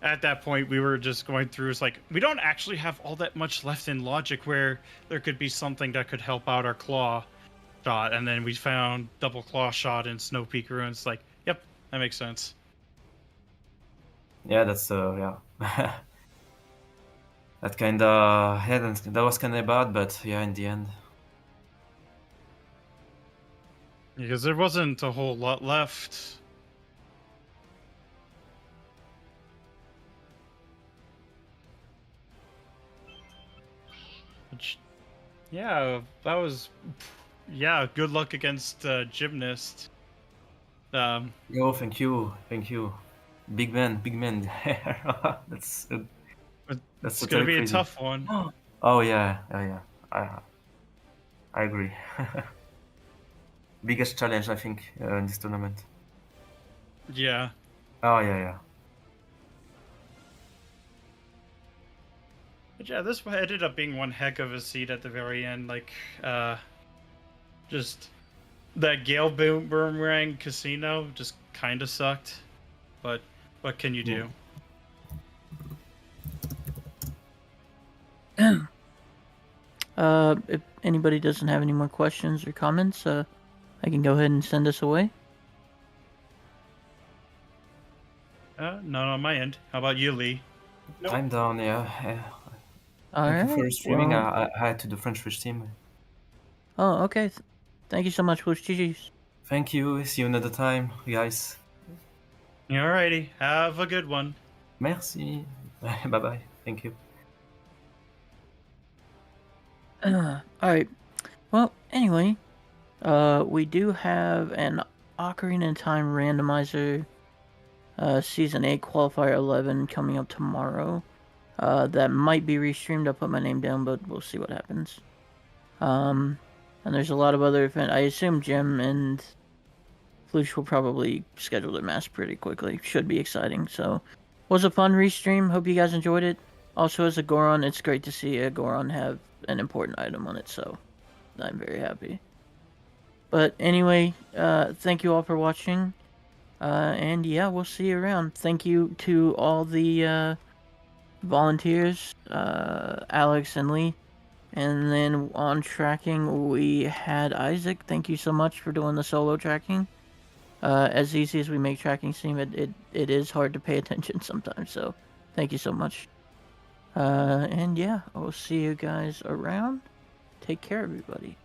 at that point we were just going through. It's like we don't actually have all that much left in logic where there could be something that could help out our claw shot, and then we found double claw shot in Snow Peak Ruins. Like, yep, that makes sense.
Yeah, that's yeah. That kinda that was kinda bad, but yeah, in the end.
Because there wasn't a whole lot left. Which, yeah, that was, yeah, good luck against Gymnast.
Yo, thank you. Big man. that's that's
It's gonna
totally
be a
crazy.
tough one.
Oh yeah. I agree. Biggest challenge, I think, in this tournament.
Yeah.
Oh yeah.
But yeah, this ended up being one heck of a seat at the very end. Like, just that Gale Boomerang Casino just kind of sucked. But what can you do?
If anybody doesn't have any more questions or comments, I can go ahead and send us away.
None on my end. How about you, Lee?
Nope.
I'm down. Yeah.
All
Thank
right.
you for streaming.
well-
I had to the French Fish team.
Oh, okay. Thank you so much, Flouche. GG's.
Thank you. See you another time, guys.
Alrighty. Have a good one.
Merci. Bye bye. Thank you.
All right. Well, anyway, we do have an Ocarina of Time Randomizer Season 8 Qualifier 11 coming up tomorrow. That might be restreamed. I'll put my name down, but we'll see what happens. And there's a lot of other events. I assume Jim and Flouche will probably schedule their match pretty quickly. Should be exciting. So, was a fun restream. Hope you guys enjoyed it. Also, as a Goron, it's great to see a Goron have an important item on it. So, I'm very happy. But anyway, thank you all for watching. And yeah, we'll see you around. Thank you to all the volunteers, Alex and Lee. And then on tracking, we had Isaac. Thank you so much for doing the solo tracking. As easy as we make tracking seem, it is hard to pay attention sometimes. So thank you so much. And yeah, I'll see you guys around. Take care, everybody.